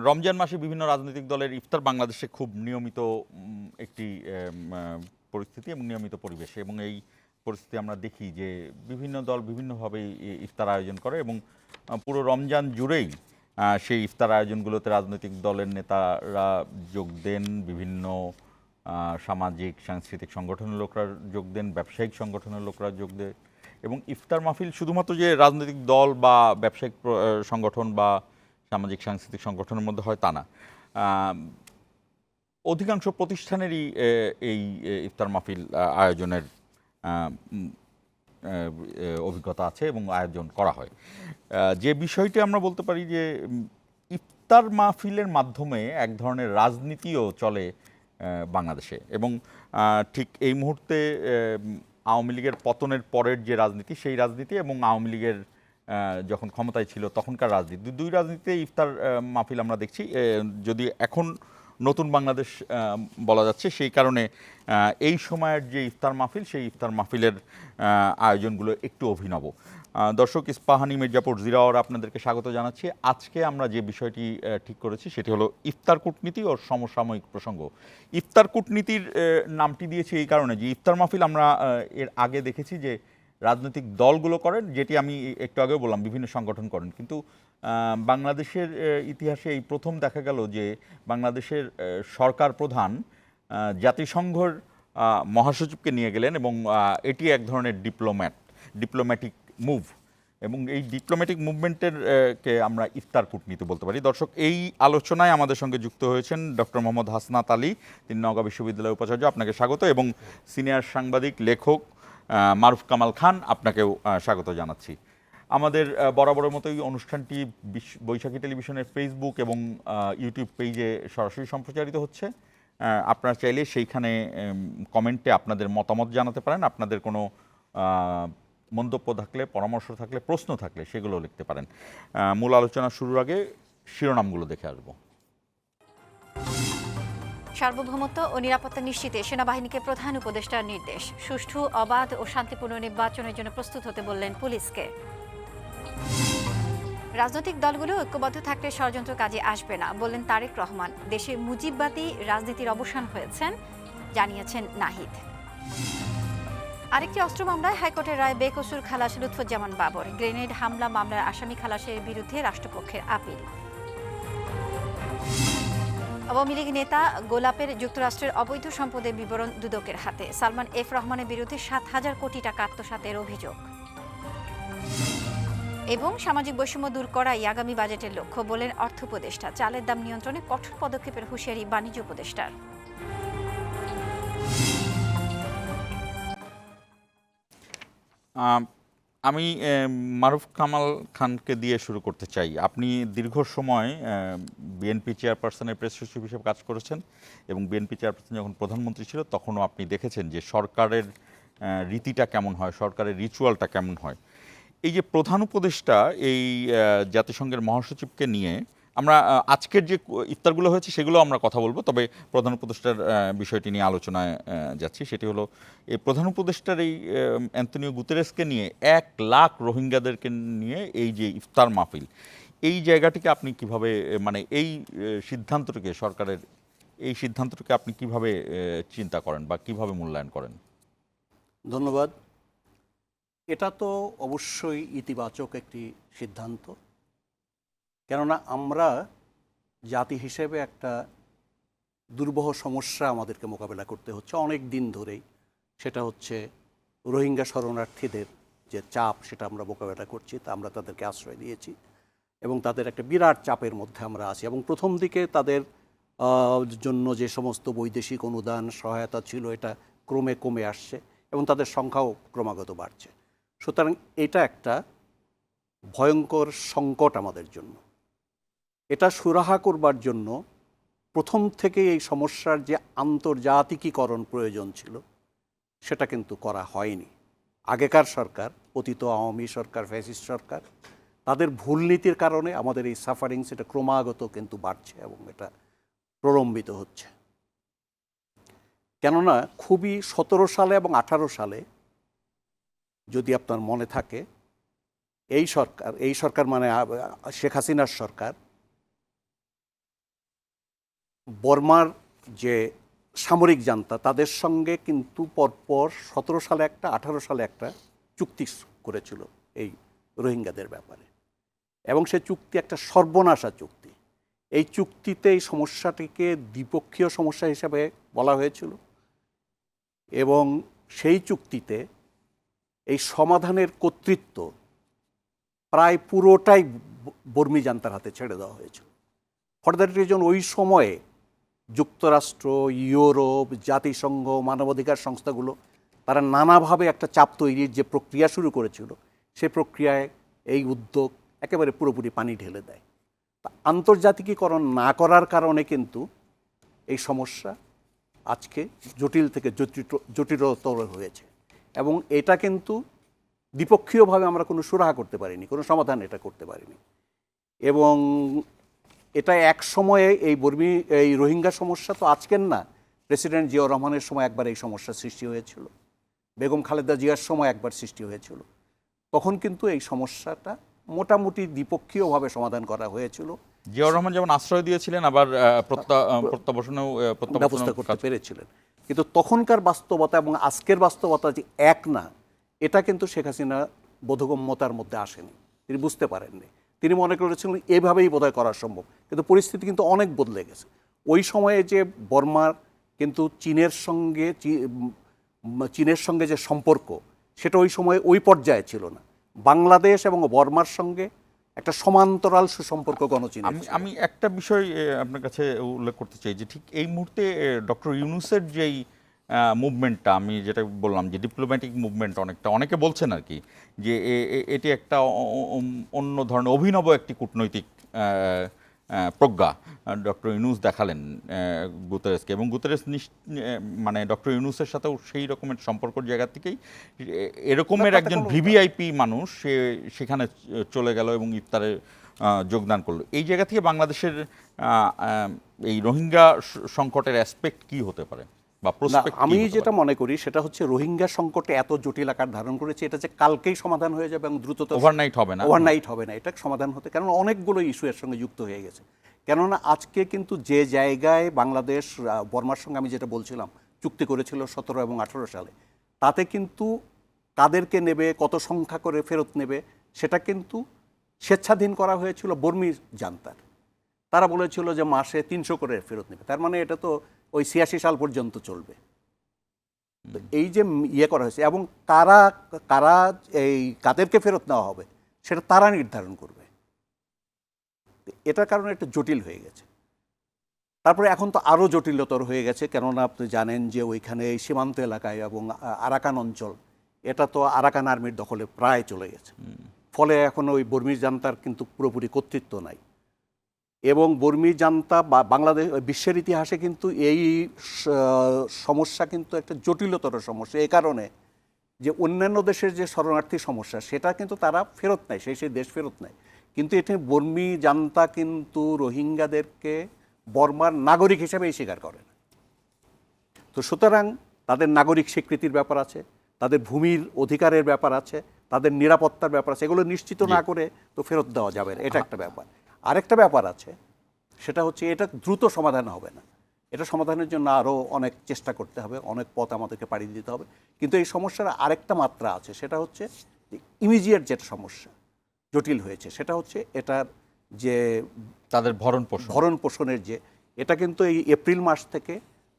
রমজান মাসে বিভিন্ন রাজনৈতিক দলের ইফতার বাংলাদেশে খুব নিয়মিত একটি পরিস্থিতি এবং নিয়মিত পরিবেশ, এবং এই পরিস্থিতি আমরা দেখি যে বিভিন্ন দল বিভিন্নভাবে ইফতার আয়োজন করে এবং পুরো রমজান জুড়েই সেই ইফতার আয়োজনগুলোতে রাজনৈতিক দলের নেতারা যোগ দেন, বিভিন্ন সামাজিক সাংস্কৃতিক সংগঠনের লোকরা যোগ দেন, ব্যবসায়িক সংগঠনের লোকরা যোগ দেন। এবং ইফতার মাহফিল শুধুমাত্র যে রাজনৈতিক দল বা ব্যবসায়িক সংগঠন বা সামাজিক সাংস্কৃতিক সংগঠনের মধ্যে হয় তা না, অধিকাংশ প্রতিষ্ঠানেরই এই ইফতার মাহফিল আয়োজনের অভিজ্ঞতা আছে এবং আয়োজন করা হয়। যে বিষয়টি আমরা বলতে পারি যে ইফতার মাহফিলের মাধ্যমে এক ধরনের রাজনীতিও চলে বাংলাদেশে, এবং ঠিক এই মুহূর্তে আওয়ামী লীগের পতনের পরের যে রাজনীতি, সেই রাজনীতি এবং আওয়ামী লীগের যখন ক্ষমতায় ছিল তখনকার রাজনীতি, দুই রাজনীতিতে ইফতার মাহফিল আমরা দেখছি। যদি এখন নতুন বাংলাদেশ বলা যাচ্ছে, সেই কারণে এই সময়ের যে ইফতার মাহফিল, সেই ইফতার মাহফিলের আয়োজনগুলো একটু অভিনব। দর্শক, ইস্পাহানি মির্জাপুর জিরাওয়ার আপনাদেরকে স্বাগত জানাচ্ছি। আজকে আমরা যে বিষয়টি ঠিক করেছি সেটি হলো ইফতার কূটনীতি ও সমসাময়িক প্রসঙ্গ। ইফতার কূটনীতির নামটি দিয়েছি এই কারণে যে ইফতার মাহফিল আমরা এর আগে দেখেছি যে রাজনৈতিক দলগুলো করেন, যেটি আমি একটু আগেও বললাম বিভিন্ন সংগঠন করেন, কিন্তু বাংলাদেশের ইতিহাসে এই প্রথম দেখা গেল যে বাংলাদেশের সরকার প্রধান জাতিসংঘের মহাসচিবকে নিয়ে গেলেন, এবং এটি এক ধরনের ডিপ্লোম্যাটিক মুভ, এবং এই ডিপ্লোম্যাটিক মুভমেন্টের কে আমরা ইফতার কূটনীতি বলতে পারি। দর্শক, এই আলোচনায় আমাদের সঙ্গে যুক্ত হয়েছেন ডক্টর মোহাম্মদ হাসনাত আলী, তিনি নওগাঁ বিশ্ববিদ্যালয়ের উপাচার্য, আপনাকে স্বাগত, এবং সিনিয়র সাংবাদিক লেখক মারুফ কামাল খান, আপনাকেও স্বাগত জানাচ্ছি। আমাদের বরাবরের মতোই অনুষ্ঠানটি বৈশাখী টেলিভিশনের ফেসবুক এবং ইউটিউব পেজে সরাসরি সম্প্রচারিত হচ্ছে। আপনারা চাইলে সেইখানে কমেন্টে আপনাদের মতামত জানাতে পারেন, আপনাদের কোনো মন্তব্য থাকলে, পরামর্শ থাকলে, প্রশ্ন থাকলে সেগুলো লিখতে পারেন। মূল আলোচনা শুরুর আগে শিরোনামগুলো দেখে আসব। সার্বভৌমত্ব ও নিরাপত্তা নিশ্চিতে সেনাবাহিনীকে প্রধান উপদেষ্টার নির্দেশ। সুষ্ঠু, অবাধ ও শান্তিপূর্ণ নির্বাচনের জন্য প্রস্তুত হতে বললেন পুলিশকে। রাজনৈতিক দলগুলো ঐক্যবদ্ধ থাকলে ষড়যন্ত্র কাজে আসবে না, বললেন তারেক রহমান। দেশে মুজিববাদী রাজনীতির অবসান হয়েছেন, জানিয়েছেন নাহিদ। আরেকটি অস্ত্র মামলায় হাইকোর্টের রায় বেকসুর খালাস লুৎফুজ্জামান বাবর। গ্রেনেড হামলা মামলার আসামি খালাসের বিরুদ্ধে রাষ্ট্রপক্ষের আপিল। আওয়ামী লীগ নেতা গোলাপের যুক্তরাষ্ট্রের অবৈধ সম্পদের বিবরণ দুদকের হাতে। সালমান এফ রহমানের বিরুদ্ধে 7,000 কোটি টাকা আত্মসাতের অভিযোগ। এবং সামাজিক বৈষম্য দূর করাই আগামী বাজেটের লক্ষ্য, বলেন অর্থ উপদেষ্টা। চালের দাম নিয়ন্ত্রণে কঠোর পদক্ষেপের হুঁশিয়ারি বাণিজ্য উপদেষ্টার। আমি মারুফ কামাল খানকে দিয়ে শুরু করতে চাই। আপনি দীর্ঘ সময় বিএনপি চেয়ারপারসনের প্রেস সচিব হিসেবে কাজ করেছেন, এবং বিএনপি চেয়ারপারসন যখন প্রধানমন্ত্রী ছিল তখনও আপনি দেখেছেন যে সরকারের রীতিটা কেমন হয়, সরকারের রিচুয়ালটা কেমন হয়। এই যে প্রধান উপদেষ্টা এই জাতিসংঘের মহাসচিবকে নিয়ে আমরা আজকের যে ইফতারগুলো হয়েছে সেগুলো আমরা কথা বলবো, তবে প্রধান উপদেষ্টার বিষয়টি নিয়ে আলোচনায় যাচ্ছি। সেটি হলো এই প্রধান উপদেষ্টার এই অ্যান্তনিও গুতেরেসকে নিয়ে 1 লাখ রোহিঙ্গাদেরকে নিয়ে এই যে ইফতার মাহফিল, এই জায়গাটিকে আপনি কিভাবে, মানে এই সিদ্ধান্তটিকে, সরকারের এই সিদ্ধান্তটিকে আপনি কিভাবে চিন্তা করেন বা কিভাবে মূল্যায়ন করেন? ধন্যবাদ। এটা তো অবশ্যই ইতিবাচক একটি সিদ্ধান্ত, কেননা আমরা জাতি হিসেবে একটা দুর্বহ সমস্যা আমাদেরকে মোকাবেলা করতে হচ্ছে অনেক দিন ধরেই। সেটা হচ্ছে রোহিঙ্গা শরণার্থীদের যে চাপ, সেটা আমরা মোকাবেলা করছি, তা আমরা তাদেরকে আশ্রয় দিয়েছি এবং তাদের একটা বিরাট চাপের মধ্যে আমরা আছি। এবং প্রথম দিকে তাদের জন্য যে সমস্ত বৈদেশিক অনুদান সহায়তা ছিল, এটা ক্রমে কমে আসছে এবং তাদের সংখ্যাও ক্রমাগত বাড়ছে। সুতরাং এটা একটা ভয়ঙ্কর সংকট আমাদের জন্য। এটা সুরাহা করবার জন্য প্রথম থেকে এই সমস্যার যে আন্তর্জাতিকীকরণ প্রয়োজন ছিল, সেটা কিন্তু করা হয়নি। আগেকার সরকার, অতীত আওয়ামী সরকার, ফ্যাসিস্ট সরকার, তাদের ভুল নীতির কারণে আমাদের এই সাফারিং সেটা ক্রমাগত কিন্তু বাড়ছে এবং এটা প্রলম্বিত হচ্ছে। কেননা খুবই 17 সালে এবং 18 সালে, যদি আপনার মনে থাকে, এই সরকার মানে শেখ হাসিনার সরকার বর্মার যে সামরিক জান্তা তাদের সঙ্গে কিন্তু পরপর 17 সালে একটা 18 সালে একটা চুক্তি করেছিল এই রোহিঙ্গাদের ব্যাপারে, এবং সে চুক্তি একটা সর্বনাশা চুক্তি। এই চুক্তিতে এই সমস্যাটিকে দ্বিপক্ষীয় সমস্যা হিসাবে বলা হয়েছিল, এবং সেই চুক্তিতে এই সমাধানের কর্তৃত্ব প্রায় পুরোটাই বর্মী জান্তার হাতে ছেড়ে দেওয়া হয়েছিল। ফর দ্যাট রিজন ওই সময়ে যুক্তরাষ্ট্র, ইউরোপ, জাতিসংঘ, মানবাধিকার সংস্থাগুলো তারা নানাভাবে একটা চাপ তৈরির যে প্রক্রিয়া শুরু করেছিল, সে প্রক্রিয়ায় এই উদ্যোগ একেবারে পুরোপুরি পানি ঢেলে দেয়। আন্তর্জাতিকীকরণ না করার কারণে কিন্তু এই সমস্যা আজকে জটিল থেকে জটিলতর হয়েছে, এবং এটা কিন্তু দ্বিপক্ষীয়ভাবে আমরা কোনো সুরাহা করতে পারিনি, কোনো সমাধান এটা করতে পারিনি। এবং এটা এক সময়ে এই রোহিঙ্গা সমস্যা তো আজকের না, প্রেসিডেন্ট জিয়াউর রহমানের সময় একবার এই সমস্যা সৃষ্টি হয়েছিল, বেগম খালেদা জিয়ার সময় একবার সৃষ্টি হয়েছিল। তখন কিন্তু এই সমস্যাটা মোটামুটি দ্বিপক্ষীয়ভাবে সমাধান করা হয়েছিল। জিয়াউর রহমান যেমন আশ্রয় দিয়েছিলেন, আবার প্রত্যাবাসনেও ব্যবস্থা করতে পেরেছিলেন। কিন্তু তখনকার বাস্তবতা এবং আজকের বাস্তবতা যে এক না, এটা কিন্তু শেখ হাসিনা বোধগম্যতার মধ্যে আসেনি, তিনি বুঝতে পারেননি। তিনি মনে করেছিলেন এভাবেই বোধহয় করা সম্ভব, কিন্তু পরিস্থিতি কিন্তু অনেক বদলে গেছে। ওই সময়ে যে বর্মার কিন্তু চীনের সঙ্গে যে সম্পর্ক, সেটা ওই সময়ে ওই পর্যায়ে ছিল না। বাংলাদেশ এবং বর্মার সঙ্গে একটা সমান্তরাল সুসম্পর্ক গণচীন। আমি একটা বিষয় আপনার কাছে উল্লেখ করতে চাই যে ঠিক এই মুহূর্তে ডক্টর ইউনূসের যেই মুভমেন্টটা, আমি যেটা বললাম যে ডিপ্লোম্যাটিক মুভমেন্ট, অনেকে বলছেন আর কি যে এটি একটা অন্য ধরনের অভিনব একটি কূটনৈতিক প্রজ্ঞা ডক্টর ইউনূস দেখালেন গুতেরেসকে, এবং গুতেরেস মানে ডক্টর ইউনূসের সাথেও সেই রকমের সম্পর্কের জায়গা থেকেই এরকমের একজন ভিভিআইপি মানুষ সে সেখানে চলে গেল এবং ইফতারে যোগদান করলো। এই জায়গা থেকে বাংলাদেশের এই রোহিঙ্গা সংকটের অ্যাসপেক্ট কি হতে পারে বা প্রসপেক্ট? আমি যেটা মনে করি সেটা হচ্ছে রোহিঙ্গা সংকটে এত জটিল আকার ধারণ করেছে, এটা যে কালকেই সমাধান হয়ে যাবে এবং দ্রুত ওভারনাইট হবে না, এটা সমাধান হতে, কারণ অনেকগুলো ইস্যু এর সঙ্গে যুক্ত হয়ে গেছে। কেননা আজকে কিন্তু যে জায়গায় বাংলাদেশ বর্মার সঙ্গে আমি যেটা বলছিলাম চুক্তি করেছিল 17 এবং 18 সালে, তাতে কিন্তু কাদেরকে নেবে, কত সংখ্যা করে ফেরত নেবে, সেটা কিন্তু স্বেচ্ছাধীন করা হয়েছিল বর্মী জান্তার। তারা বলেছিল যে মাসে 300 করে ফেরত নেবে, তার মানে এটা তো ওই 86 সাল পর্যন্ত চলবে। তো এই যে করা হয়েছে, এবং কারা এই কাদেরকে ফেরত নেওয়া হবে সেটা তারা নির্ধারণ করবে, এটার কারণে একটা জটিল হয়ে গেছে। তারপরে এখন তো আরও জটিলতর হয়ে গেছে, কেননা আপনি জানেন যে ওইখানে এই সীমান্ত এলাকায় এবং আরাকান অঞ্চল, এটা তো আরাকান আর্মির দখলে প্রায় চলে গেছে। ফলে এখন ওই বর্মী জান্তার কিন্তু পুরোপুরি কর্তৃত্ব নাই, এবং বর্মী জান্তা বা বাংলাদেশ বিশ্বের ইতিহাসে কিন্তু এই সমস্যা কিন্তু একটা জটিলতর সমস্যা। এই কারণে যে অন্যান্য দেশের যে শরণার্থী সমস্যা, সেটা কিন্তু তারা ফেরত নেয়, সেই দেশ ফেরত নেয়, কিন্তু এটি বর্মী জান্তা কিন্তু রোহিঙ্গাদেরকে বর্মার নাগরিক হিসেবেই স্বীকার করে না। তো সুতরাং তাদের নাগরিক স্বীকৃতির ব্যাপার আছে, তাদের ভূমির অধিকারের ব্যাপার আছে, তাদের নিরাপত্তার ব্যাপার আছে, এগুলো নিশ্চিত না করে তো ফেরত দেওয়া যাবে না, এটা একটা ব্যাপার। আরেকটা ব্যাপার আছে, সেটা হচ্ছে এটা দ্রুত সমাধান হবে না, এটা সমাধানের জন্য আরও অনেক চেষ্টা করতে হবে, অনেক পথ আমাদেরকে পাড়ি দিতে হবে। কিন্তু এই সমস্যার আরেকটা মাত্রা আছে, সেটা হচ্ছে ইমিডিয়েট যেটা সমস্যা জটিল হয়েছে, সেটা হচ্ছে এটার যে তাদের ভরণ পোষণের যে, এটা কিন্তু এই এপ্রিল মাস থেকে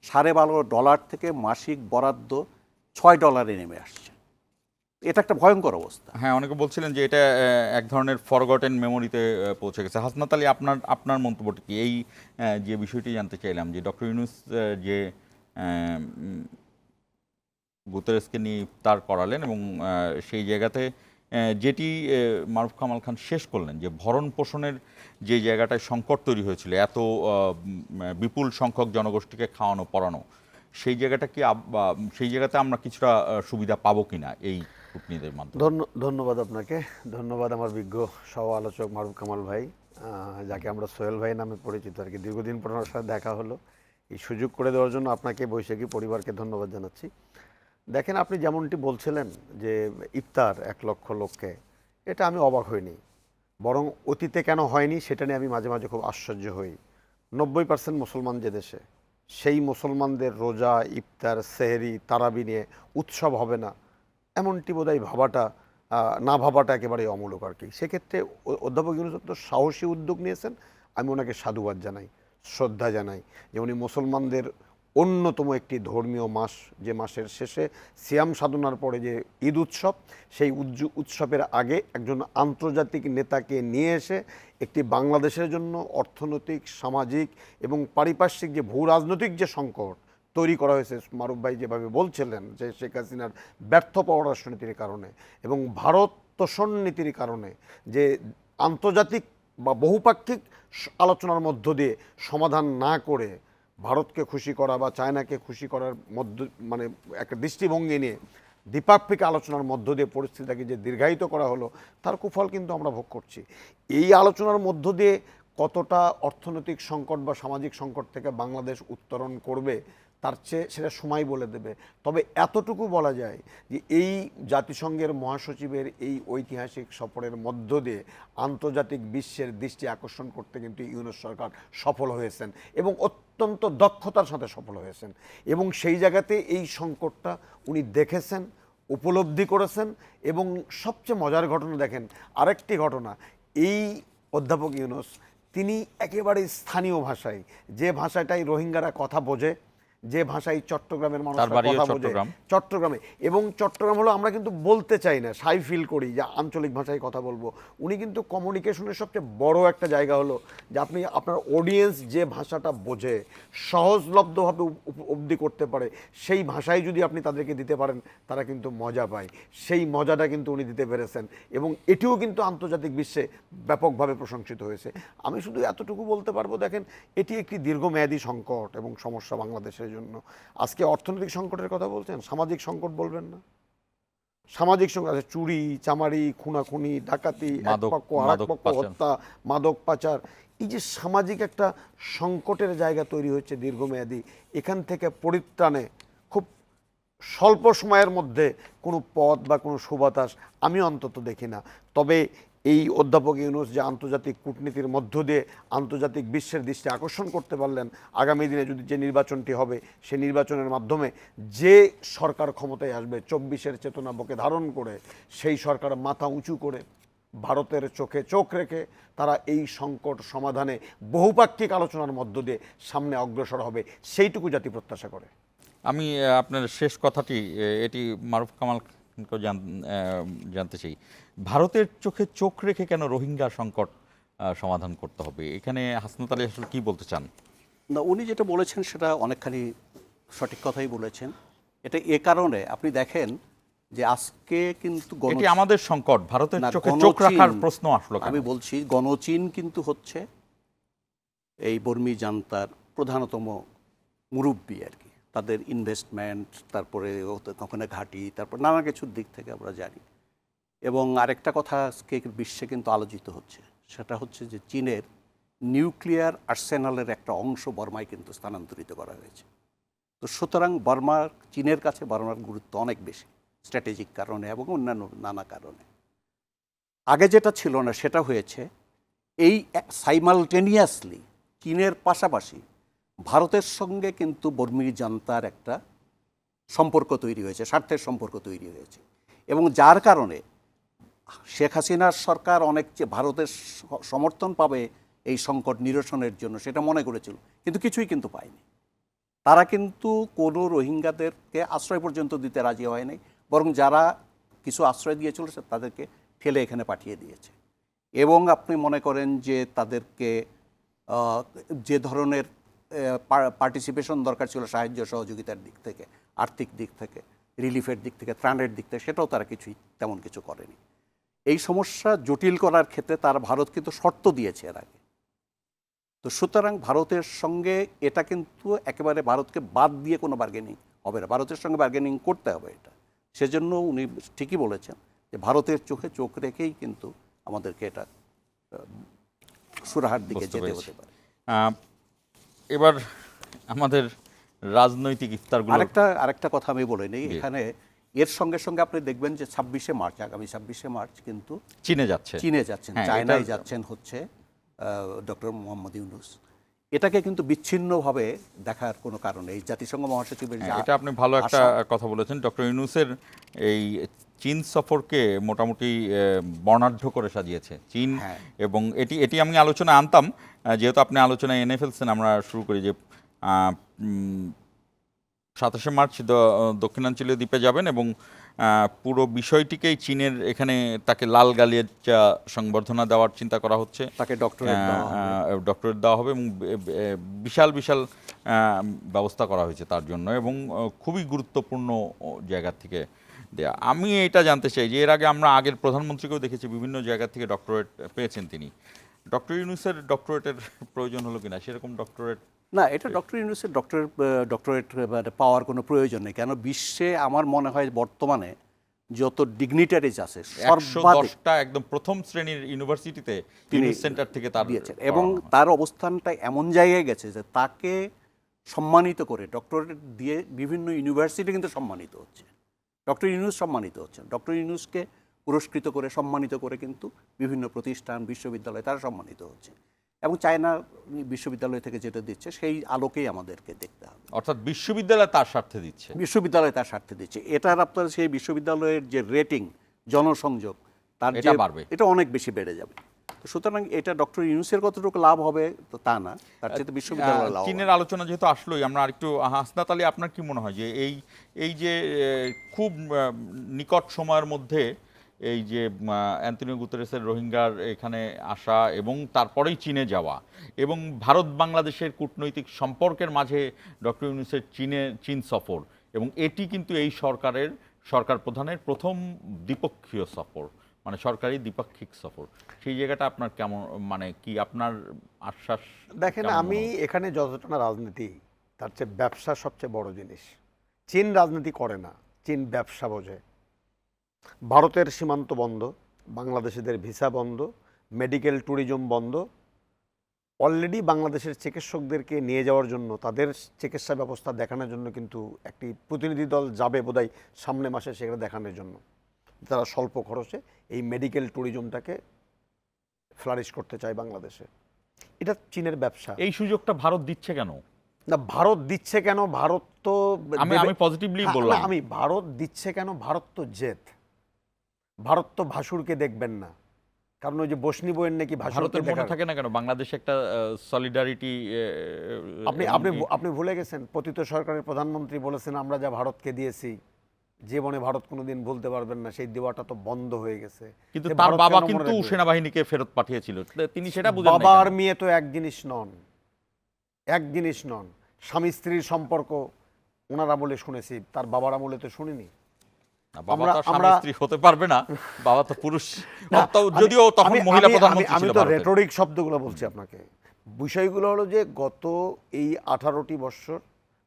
$12.5 থেকে মাসিক বরাদ্দ $6 নেমে আসছে। এটা একটা ভয়ঙ্কর অবস্থা। হ্যাঁ, অনেকে বলছিলেন যে এটা এক ধরনের ফরগটেন মেমোরিতে পৌঁছে গেছে। হাসনাত আলী, আপনার মন্তব্যটি কি? এই যে বিষয়টি জানতে চাইলাম যে ডক্টর ইউনূস যে গুতেরেসকে নিয়ে ইফতার করালেন এবং সেই জায়গাতে যেটি মারুফ কামাল খান শেষ করলেন, যে ভরণ পোষণের যে জায়গাটায় সংকট তৈরি হয়েছিল, এত বিপুল সংখ্যক জনগোষ্ঠীকে খাওয়ানো পড়ানো, সেই জায়গাটা কি সেই জায়গাতে আমরা কিছুটা সুবিধা পাবো কিনা এই কূটনীতির মাধ্যমে? ধন্যবাদ আপনাকে, ধন্যবাদ আমার বিজ্ঞ সহ আলোচক মারুফ কামাল ভাই, যাকে আমরা সোহেল ভাই নামে পরিচিত আর কি। দীর্ঘদিন পর ওনার সাথে দেখা হলো, এই সুযোগ করে দেওয়ার জন্য আপনাকে, বৈশাখী পরিবারকে ধন্যবাদ জানাচ্ছি। দেখেন, আপনি যেমনটি বলছিলেন যে ইফতার 1 লক্ষ লোককে, এটা আমি অবাক হইনি, বরং অতীতে কেন হয়নি সেটা নিয়ে আমি মাঝে মাঝে খুব আশ্চর্য হই। 90% মুসলমান যে দেশে, সেই মুসলমানদের রোজা, ইফতার, সেহরি, তারাবি নিয়ে উৎসব হবে না, এমনটি বোধহয় ভাবাটা না ভাবাটা একেবারেই অমূলক আর কি। সেক্ষেত্রে অধ্যাপক ইউনূস তো সাহসী উদ্যোগ নিয়েছেন, আমি ওনাকে সাধুবাদ জানাই, শ্রদ্ধা জানাই যে উনি মুসলমানদের অন্যতম একটি ধর্মীয় মাস, যে মাসের শেষে সিয়াম সাধনার পরে যে ঈদ উৎসব, সেই উৎসবের আগে একজন আন্তর্জাতিক নেতাকে নিয়ে এসে একটি বাংলাদেশের জন্য অর্থনৈতিক, সামাজিক এবং পারিপার্শ্বিক যে ভূ রাজনৈতিক যে সংকট তৈরি করা হয়েছে, মারুফ ভাই যেভাবে বলছিলেন যে শেখ হাসিনার ব্যর্থ পররাষ্ট্রনীতির কারণে এবং ভারত তোষণ নীতির কারণে, যে আন্তর্জাতিক বা বহুপাক্ষিক আলোচনার মধ্য দিয়ে সমাধান না করে ভারতকে খুশি করা বা চায়নাকে খুশি করার মানে একটা দৃষ্টিভঙ্গি নিয়ে দ্বিপাক্ষিক আলোচনার মধ্য দিয়ে পরিস্থিতিটাকে যে দীর্ঘায়িত করা হলো, তার কুফল কিন্তু আমরা ভোগ করছি। এই আলোচনার মধ্য দিয়ে কতটা অর্থনৈতিক সংকট বা সামাজিক সংকট থেকে বাংলাদেশ উত্তরণ করবে তার চেয়ে সেটা সময় বলে দেবে। তবে এতটুকু বলা যায় যে এই জাতিসংঘের মহাসচিবের এই ঐতিহাসিক সফরের মধ্য দিয়ে আন্তর্জাতিক বিশ্বের দৃষ্টি আকর্ষণ করতে কিন্তু ইউনূস সরকার সফল হয়েছেন এবং অত্যন্ত দক্ষতার সাথে সফল হয়েছেন। এবং সেই জায়গাতে এই সংকটটা উনি দেখেছেন, উপলব্ধি করেছেন। এবং সবচেয়ে মজার ঘটনা দেখেন, আরেকটি ঘটনা, এই অধ্যাপক ইউনূস তিনি একেবারে স্থানীয় ভাষায়, যে ভাষাটাই রোহিঙ্গারা কথা বোঝে, যে ভাষায় চট্টগ্রামের মানুষ কথা বোঝে, চট্টগ্রামে, এবং চট্টগ্রাম হলো আমরা কিন্তু বলতে চাই না, সাই ফিল করি যে আঞ্চলিক ভাষায় কথা বলবো। উনি কিন্তু কমিউনিকেশনের সবচেয়ে বড় একটা জায়গা হলো যে আপনি আপনার অডিয়েন্স যে ভাষাটা বোঝে, সহজলব্ধভাবে উপলব্ধি করতে পারে, সেই ভাষায় যদি আপনি তাদেরকে দিতে পারেন, তারা কিন্তু মজা পায়। সেই মজাটা কিন্তু উনি দিতে পেরেছেন এবং এটিও কিন্তু আন্তর্জাতিক বিশ্বে ব্যাপকভাবে প্রশংসিত হয়েছে। আমি শুধু এতটুকু বলতে পারবো, দেখেন এটি একটি দীর্ঘমেয়াদী সংকট এবং সমস্যা বাংলাদেশের জন্য। আজকে অর্থনৈতিক সংকটের কথা বলছেন, সামাজিক সংকট বলবেন না? সামাজিক সংকট আছে, চুরি, চামারি, খুনাখুনি, ডাকাতি, এক পক্ষ আরেক পক্ষ হত্যা, মাদক পাচার। এই যে সামাজিক একটা সংকটের জায়গা তৈরি হচ্ছে দীর্ঘমেয়াদী, এখান থেকে পরিত্রাণে খুব স্বল্প সময়ের মধ্যে কোনো পথ বা কোনো সুবাতাস আমি অন্তত দেখি না। তবে এই অধ্যাপক ইউনূস যে আন্তর্জাতিক কূটনীতির মধ্য দিয়ে আন্তর্জাতিক বিশ্বের দৃষ্টি আকর্ষণ করতে পারলেন, আগামী দিনে যদি যে নির্বাচনটি হবে, সেই নির্বাচনের মাধ্যমে যে সরকার ক্ষমতায় আসবে 24-এর চেতনা বুকে ধারণ করে, সেই সরকার মাথা উঁচু করে ভারতের চোখে চোখ রেখে তারা এই সংকট সমাধানে বহুপাক্ষিক আলোচনার মধ্য দিয়ে সামনে অগ্রসর হবে, সেইটুকু জাতি প্রত্যাশা করে। আমি আপনার শেষ কথাটি এটি মারুফ কামাল জানতে চাই, ভারতের চোখে চোখ রেখে কেন রোহিঙ্গা সংকট সমাধান করতে হবে? এখানে হাসনাত আলী আসলে কি বলতে চান? না, উনি যেটা বলেছেন সেটা অনেকখানি সঠিক কথাই বলেছেন। এটা এ কারণে আপনি দেখেন যে আজকে কিন্তু এটি আমাদের সংকট, ভারতের চোখে চোখ রাখার প্রশ্ন আসলো। আমি বলছি গণচীন কিন্তু হচ্ছে এই বর্মী জান্তার প্রধানতম মুরব্বী আর কি। তাদের ইনভেস্টমেন্ট, তারপরে ওখানে ঘাঁটি, তারপর নানা কিছুর দিক থেকে আমরা জানি। এবং আরেকটা কথা আজকে বিশ্বে কিন্তু আলোচিত হচ্ছে, সেটা হচ্ছে যে চীনের নিউক্লিয়ার আর্সেনালের একটা অংশ বর্মায় কিন্তু স্থানান্তরিত করা হয়েছে। তো সুতরাং চীনের কাছে বর্মার গুরুত্ব অনেক বেশি, স্ট্র্যাটেজিক কারণে এবং অন্যান্য নানা কারণে। আগে যেটা ছিল না সেটা হয়েছে এই সাইমালটেনিয়াসলি চীনের পাশাপাশি ভারতের সঙ্গে কিন্তু বর্মী জান্তার একটা সম্পর্ক তৈরি হয়েছে, স্বার্থের সম্পর্ক তৈরি হয়েছে। এবং যার কারণে শেখ হাসিনার সরকার অনেক ভারতের সমর্থন পাবে এই সংকট নিরসনের জন্য সেটা মনে করেছিল, কিন্তু কিছুই কিন্তু পায়নি। তারা কিন্তু কোনো রোহিঙ্গাদেরকে আশ্রয় পর্যন্ত দিতে রাজি হয়নি, বরং যারা কিছু আশ্রয় দিয়েছিল তাদেরকে ফেলে এখানে পাঠিয়ে দিয়েছে। এবং আপনি মনে করেন যে তাদেরকে যে ধরনের পার্টিসিপেশন দরকার ছিল সাহায্য সহযোগিতার দিক থেকে, আর্থিক দিক থেকে, রিলিফের দিক থেকে, ত্রাণের দিক থেকে, সেটাও তারা তেমন কিছু করেনি। এই সমস্যা জটিল করার ক্ষেত্রে তারা ভারত কিন্তু শর্ত দিয়েছে এর আগে। তো সুতরাং ভারতের সঙ্গে এটা কিন্তু একেবারে ভারতকে বাদ দিয়ে কোনো বার্গেনিং হবে না, ভারতের সঙ্গে বার্গেনিং করতে হবে এটা। সেজন্য উনি ঠিকই বলেছেন যে ভারতের চোখে চোখ রেখেই কিন্তু আমাদেরকে এটা সুরাহার দিকে যেতে হতে পারে। এবার আমাদের রাজনৈতিক ইফতারগুলো, আরেকটা কথা আমি বলে নিই এখানে, এর সঙ্গে সঙ্গে আপনি দেখবেন যে 26শে মার্চ, আগামী 26শে মার্চ কিন্তু চীনে যাচ্ছেন, চায়নায় যাচ্ছেন হচ্ছে ডক্টর মোহাম্মদ ইউনূস। এটাকে কিন্তু বিচ্ছিন্নভাবে দেখার কোনো কারণ নেই। জাতিসংঘ মহাসচিবের যা এটা আপনি ভালো একটা আশা- কথা বলেছেন। ডক্টর ইউনূসের এই চীন সফরকে মোটামুটি বর্ণাঢ্য করে সাজিয়েছে চীন, হ্যাঁ। এবং এটি এটি আমি আলোচনায় আনতাম, যেহেতু আপনি আলোচনায় এনে ফেলছেন। আমরা শুরু করি যে 27শে মার্চ দক্ষিণাঞ্চলীয় দ্বীপে যাবেন এবং পুরো বিষয়টিকেই চীনের এখানে তাকে লাল গালিচা সংবর্ধনা দেওয়ার চিন্তা করা হচ্ছে। তাকে ডক্টরেট ডক্টরেট দেওয়া হবে এবং বিশাল বিশাল ব্যবস্থা করা হয়েছে তার জন্য, এবং খুবই গুরুত্বপূর্ণ জায়গা থেকে দেয়া। আমি এটা জানতে চাই যে এর আগে আমরা আগের প্রধানমন্ত্রীকেও দেখেছি বিভিন্ন জায়গা থেকে ডক্টরেট পেয়েছেন তিনি। ডক্টর ইউনূসের ডক্টরেটের প্রয়োজন হলো কিনা, সেরকম ডক্টরেট? না, এটা ডক্টর ইউনূসের ডক্টরেট পাওয়ার কোনো প্রয়োজন নেই। কেন বিশ্বে আমার মনে হয় বর্তমানে যত ডিগনিটারিজ আছে সর্বাধিক 110টা একদম প্রথম শ্রেণীর ইউনিভার্সিটিতে তিনি ইউনুস সেন্টার থেকে তার দিয়েছেন, এবং তার অবস্থানটা এমন জায়গায় গেছে যে তাকে সম্মানিত করে ডক্টরেট দিয়ে বিভিন্ন ইউনিভার্সিটি কিন্তু সম্মানিত হচ্ছে। ডক্টর ইউনূস সম্মানিত হচ্ছেন, ডক্টর ইউনূসকে পুরস্কৃত করে সম্মানিত করে কিন্তু বিভিন্ন প্রতিষ্ঠান বিশ্ববিদ্যালয় তারা সম্মানিত হচ্ছে, এবং চায়না বিশ্ববিদ্যালয় থেকে যেটা দিচ্ছে সেই আলোকেই আমাদেরকে দেখতে হবে। অর্থাৎ বিশ্ববিদ্যালয় তার স্বার্থে দিচ্ছে। বিশ্ববিদ্যালয় তার স্বার্থে দিচ্ছে, এটার আপনার সেই বিশ্ববিদ্যালয়ের যে রেটিং, জনসংযোগ, তার এটা যে বাড়বে, এটা অনেক বেশি বেড়ে যাবে। তো সুতরাং এটা ডক্টর ইউনূসের কতটুকু লাভ হবে তো তা না, তার চেয়ে বিশ্ববিদ্যালয়ের লাভ হবে। চীনের আলোচনা যেহেতু আসলোই, আমরা আরেকটু হাসনাত আলী, আপনার কি মনে হয় যে এই যে খুব নিকট সময়ের মধ্যে এই যে অ্যান্টনিও গুতেরেসের রোহিঙ্গার এখানে আসা এবং তারপরেই চীনে যাওয়া এবং ভারত বাংলাদেশের কূটনৈতিক সম্পর্কের মাঝে ডক্টর ইউনূসের চীন সফর, এবং এটি কিন্তু এই সরকার প্রধানের প্রথম দ্বিপক্ষীয় সফর, মানে সরকারি দ্বিপাক্ষিক সফর, সেই জায়গাটা আপনার কেমন, মানে কি আপনার আশ্বাস? দেখেন, আমি এখানে যতটা না রাজনীতি, তার চেয়ে ব্যবসা সবচেয়ে বড় জিনিস। চীন রাজনীতি করে না, চীন ব্যবসা বোঝে। ভারতের সীমান্ত বন্ধ, বাংলাদেশিদের ভিসা বন্ধ, মেডিকেল ট্যুরিজম বন্ধ। অলরেডি বাংলাদেশের চিকিৎসকদেরকে নিয়ে যাওয়ার জন্য, তাদের চিকিৎসা ব্যবস্থা দেখানোর জন্য কিন্তু একটি প্রতিনিধি দল যাবে বোধহয় সামনে মাসে, সেখানে দেখানোর জন্য তারা স্বল্প খরচে এই মেডিকেল ট্যুরিজমটাকে ফ্লারিশ করতে চায় বাংলাদেশে। এটা চীনের ব্যবসা। এই সুযোগটা ভারত দিচ্ছে কেন? না, ভারত দিচ্ছে কেন, ভারত তো আমি পজিটিভলি বললাম। আমি ভারত দিচ্ছে কেন, ভারত তো জেদ। ভারত তো ভাসুরকে দেখবেন না, কারণ ওই যে বসনি বইয়ের নাকি ভারতের মনে থাকে না কেন বাংলাদেশে একটা সলিডারিটি? আপনি আপনি আপনি ভুলে গেছেন, পতিত সরকারের প্রধানমন্ত্রী বলেছেন আমরা যা ভারতকে দিয়েছি জীবনে ভারত কোনোদিন ভুলতে পারবেন না, সেই দেওয়াটা তো বন্ধ হয়ে গেছে। কিন্তু তার বাবা কিন্তু সেনাবাহিনীকে ফেরত পাঠিয়েছিল, তিনি সেটা বুঝেন না। বাবা আর মেয়ে তো এক জিনিস নন, এক জিনিস নন। স্বামী স্ত্রীর সম্পর্ক ওনারা বলে শুনেছি, তার বাবার আমলে তো শুনিনি। বাবা তো স্বামী স্ত্রী হতে পারবে না, বাবা তো পুরুষ, যদিও তখন মহিলা প্রধানমন্ত্রী ছিল। আমি তো রেটরিক শব্দগুলো বলছি আপনাকে। বিষয়গুলো হলো যে গত এই 18টি বছর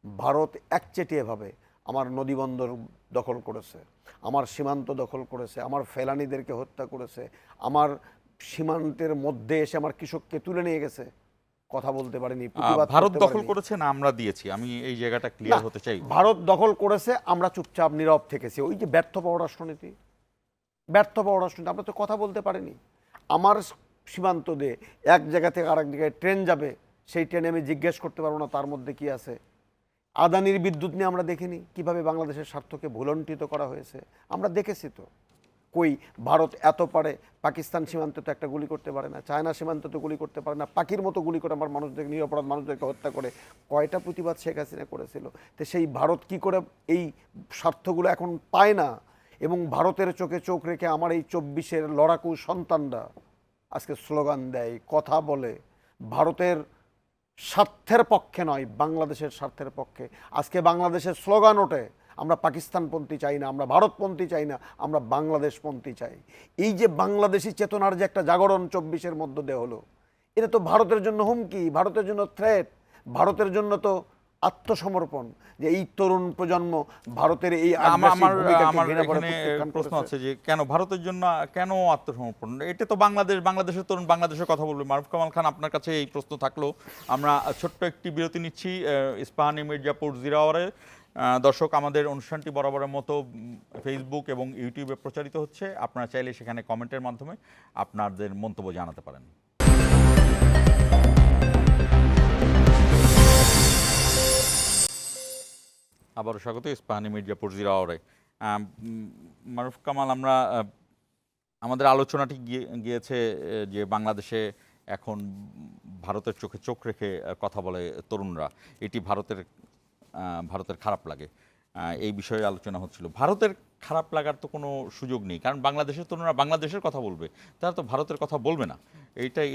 ভারত একচেটিয়াভাবে আমার নদীবন্দর দখল করেছে, আমার সীমান্ত দখল করেছে, আমার ফেলানিদেরকে হত্যা করেছে, আমার সীমান্তের মধ্যে এসে আমার কৃষককে তুলে নিয়ে গেছে, কথা বলতে পারেনি, প্রতিবাদ করতে ভারত দখল পারেনি। করেছে না আমরা দিয়েছি, আমি এই জায়গাটা ক্লিয়ার হতে চাই। ভারত দখল করেছে, আমরা চুপচাপ নীরব থেকেছি। ওই যে ব্যর্থ পররাষ্ট্রনীতি, ব্যর্থ পররাষ্ট্রনীতি, আমরা তো কথা বলতে পারিনি। আমার সীমান্ত দিয়ে এক জায়গা থেকে আরেক জায়গায় ট্রেন যাবে, সেই ট্রেনে আমি জিজ্ঞেস করতে পারবো না তার মধ্যে কি আছে। আদানির বিদ্যুৎ নিয়ে আমরা দেখিনি কিভাবে বাংলাদেশের স্বার্থকে ভুলণ্ঠিত করা হয়েছে, আমরা দেখেছি তো। কই ভারত এত পারে, পাকিস্তান সীমান্তে তো একটা গুলি করতে পারে না, চায়না সীমান্তে তো গুলি করতে পারে না, পাখির মতো গুলি করে আমার মানুষদের, নিরপরাধ মানুষদেরকে হত্যা করে কয়টা প্রতিবাদ শেখ হাসিনা করেছিল। তো সেই ভারত কি করে এই স্বার্থগুলো এখন পায় না? এবং ভারতের চোখে চোখ রেখে আমার এই 24-এর লড়াকু সন্তানরা আজকে স্লোগান দেয়, কথা বলে, ভারতের স্বার্থের পক্ষে নয়, বাংলাদেশের স্বার্থের পক্ষে। আজকে বাংলাদেশের স্লোগান ওঠে, আমরা পাকিস্তানপন্থী চাই না, আমরা ভারতপন্থী চাই না, আমরা বাংলাদেশপন্থী চাই। এই যে বাংলাদেশি চেতনার যে একটা জাগরণ 24-এর মধ্য দিয়ে হলো, এটা তো ভারতের জন্য হুমকি, ভারতের জন্য থ্রেট, ভারতের জন্য তো আত্মসমর্পণ। যে এই তরুণ প্রজন্ম ভারতের এই আমার এখানে প্রশ্ন আছে যে কেন ভারতের জন্য কেন আত্মসমর্পণ? এটা তো বাংলাদেশের তরুণ, বাংলাদেশের কথা বলবে। মারুফ কামাল খান, আপনার কাছে এই প্রশ্ন থাকলো। আমরা ছোট্ট একটি বিরতি নিচ্ছি ইস্পাহানি মির্জাপুর জিরাওয়ারে। দর্শক, আমাদের অনুষ্ঠানটি বরাবরের মতো ফেসবুক এবং ইউটিউবে প্রচারিত হচ্ছে, আপনারা চাইলে সেখানে কমেন্টের মাধ্যমে আপনাদের মন্তব্য জানাতে পারেন। আবারও স্বাগত ইস্পাহানি মির্জাপুর জিরাওরে। মারুফ কামাল, আমরা আমাদের আলোচনাটি গিয়েছে যে বাংলাদেশে এখন ভারতের চোখে চোখ রেখে কথা বলে তরুণরা, এটি ভারতের খারাপ লাগে, এই বিষয়ে আলোচনা হচ্ছিল। ভারতের খারাপ লাগার তো কোনো সুযোগ নেই, কারণ বাংলাদেশের তরুণরা বাংলাদেশের কথা বলবে, তারা তো ভারতের কথা বলবে না।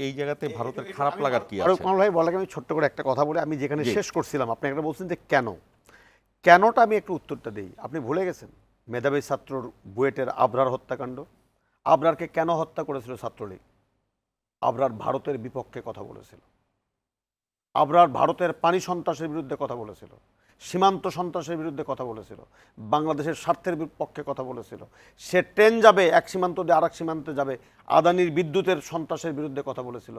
এই জায়গাতে ভারতের খারাপ লাগার কি আছে? কামাল ভাই বলে, আমি ছোট্ট করে একটা কথা বলে আমি যেখানে জি। শেষ করছিলাম, আপনি একটা বলছেন যে কেনটা আমি একটু উত্তরটা দিই। আপনি ভুলে গেছেন মেধাবী ছাত্রর বুয়েটের আবরার হত্যাকাণ্ড। আবরারকে কেন হত্যা করেছিল ছাত্রলীগ? আবরার ভারতের বিপক্ষে কথা বলেছিল, আবরার ভারতের পানি সন্ত্রাসের বিরুদ্ধে কথা বলেছিল, সীমান্ত সন্ত্রাসের বিরুদ্ধে কথা বলেছিল, বাংলাদেশের স্বার্থের পক্ষে কথা বলেছিল। সে ট্রেন যাবে এক সীমান্ত দিয়ে আরেক সীমান্তে যাবে, আদানির বিদ্যুতের সন্ত্রাসের বিরুদ্ধে কথা বলেছিল।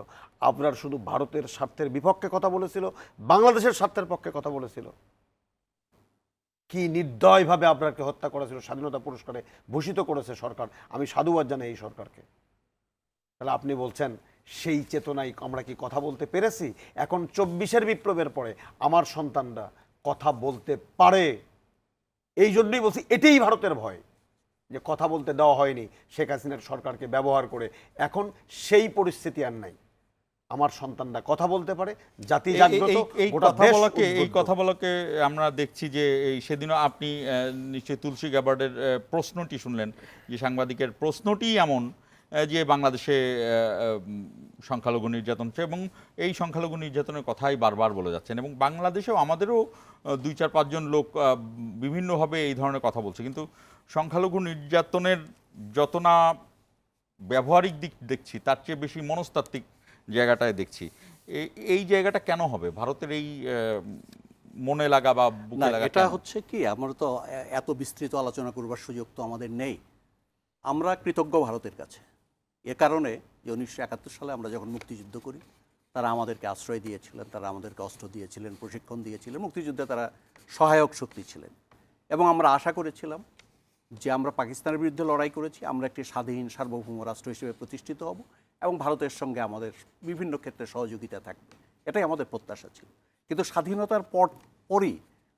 আবরার শুধু ভারতের স্বার্থের বিপক্ষে কথা বলেছিল, বাংলাদেশের স্বার্থের পক্ষে কথা বলেছিল। কি নির্দয়ভাবে আবরারকে হত্যা করেছিল, স্বাধীনতা পুরস্কারে ভূষিত করেছে সরকার। আমি সাধুবাদ জানাই এই সরকারকে। তাহলে আপনি বলছেন সেই চেতনায় আমরা কি কথা বলতে পেরেছি? এখন 24-এর বিপ্লবের পরে আমার সন্তানরা কথা বলতে পারে, এই জন্যই বলছি এটাই ভারতের ভয়, যে কথা বলতে দেওয়া হয়নি শেখ হাসিনার সরকারকে ব্যবহার করে। এখন সেই পরিস্থিতি আর নাই, আমার সন্তানরা কথা বলতে পারে, জাতি জাগ্রত, গোটা দেশ এই উদ্বুদ্ধ। কথা বলাকে আমরা দেখছি যে সেদিনও আপনি নিশ্চয়ই তুলসী গ্যাবার্ডের প্রশ্নটি শুনলেন, যে সাংবাদিকের প্রশ্নটি এমন যে বাংলাদেশে সংখ্যালঘু নির্যাতন হচ্ছে, এবং এই সংখ্যালঘু নির্যাতনের কথাই বারবার বলে যাচ্ছেন, এবং বাংলাদেশেও আমাদেরও 2-4-5 জন লোক বিভিন্নভাবে এই ধরনের কথা বলছে। কিন্তু সংখ্যালঘু নির্যাতনের যত না ব্যবহারিক দিক দেখছি, তার চেয়ে বেশি মনস্তাত্ত্বিক জায়গাটায় দেখছি। এই জায়গাটা কেন হবে ভারতের এই মনে লাগা বা না, বুকে লাগা? এটা কেন? হচ্ছে কি, আমরা তো এত বিস্তৃত আলোচনা করবার সুযোগ তো আমাদের নেই। আমরা কৃতজ্ঞ ভারতের কাছে এ কারণে যে 1971 সালে আমরা যখন মুক্তিযুদ্ধ করি, তারা আমাদেরকে আশ্রয় দিয়েছিলেন, তারা আমাদেরকে অস্ত্র দিয়েছিলেন, প্রশিক্ষণ দিয়েছিলেন, মুক্তিযুদ্ধে তারা সহায়ক শক্তি ছিলেন। এবং আমরা আশা করেছিলাম যে আমরা পাকিস্তানের বিরুদ্ধে লড়াই করেছি, আমরা একটি স্বাধীন সার্বভৌম রাষ্ট্র হিসেবে প্রতিষ্ঠিত হব এবং ভারতের সঙ্গে আমাদের বিভিন্ন ক্ষেত্রে সহযোগিতা থাকবে, এটাই আমাদের প্রত্যাশা ছিল। কিন্তু স্বাধীনতার পরই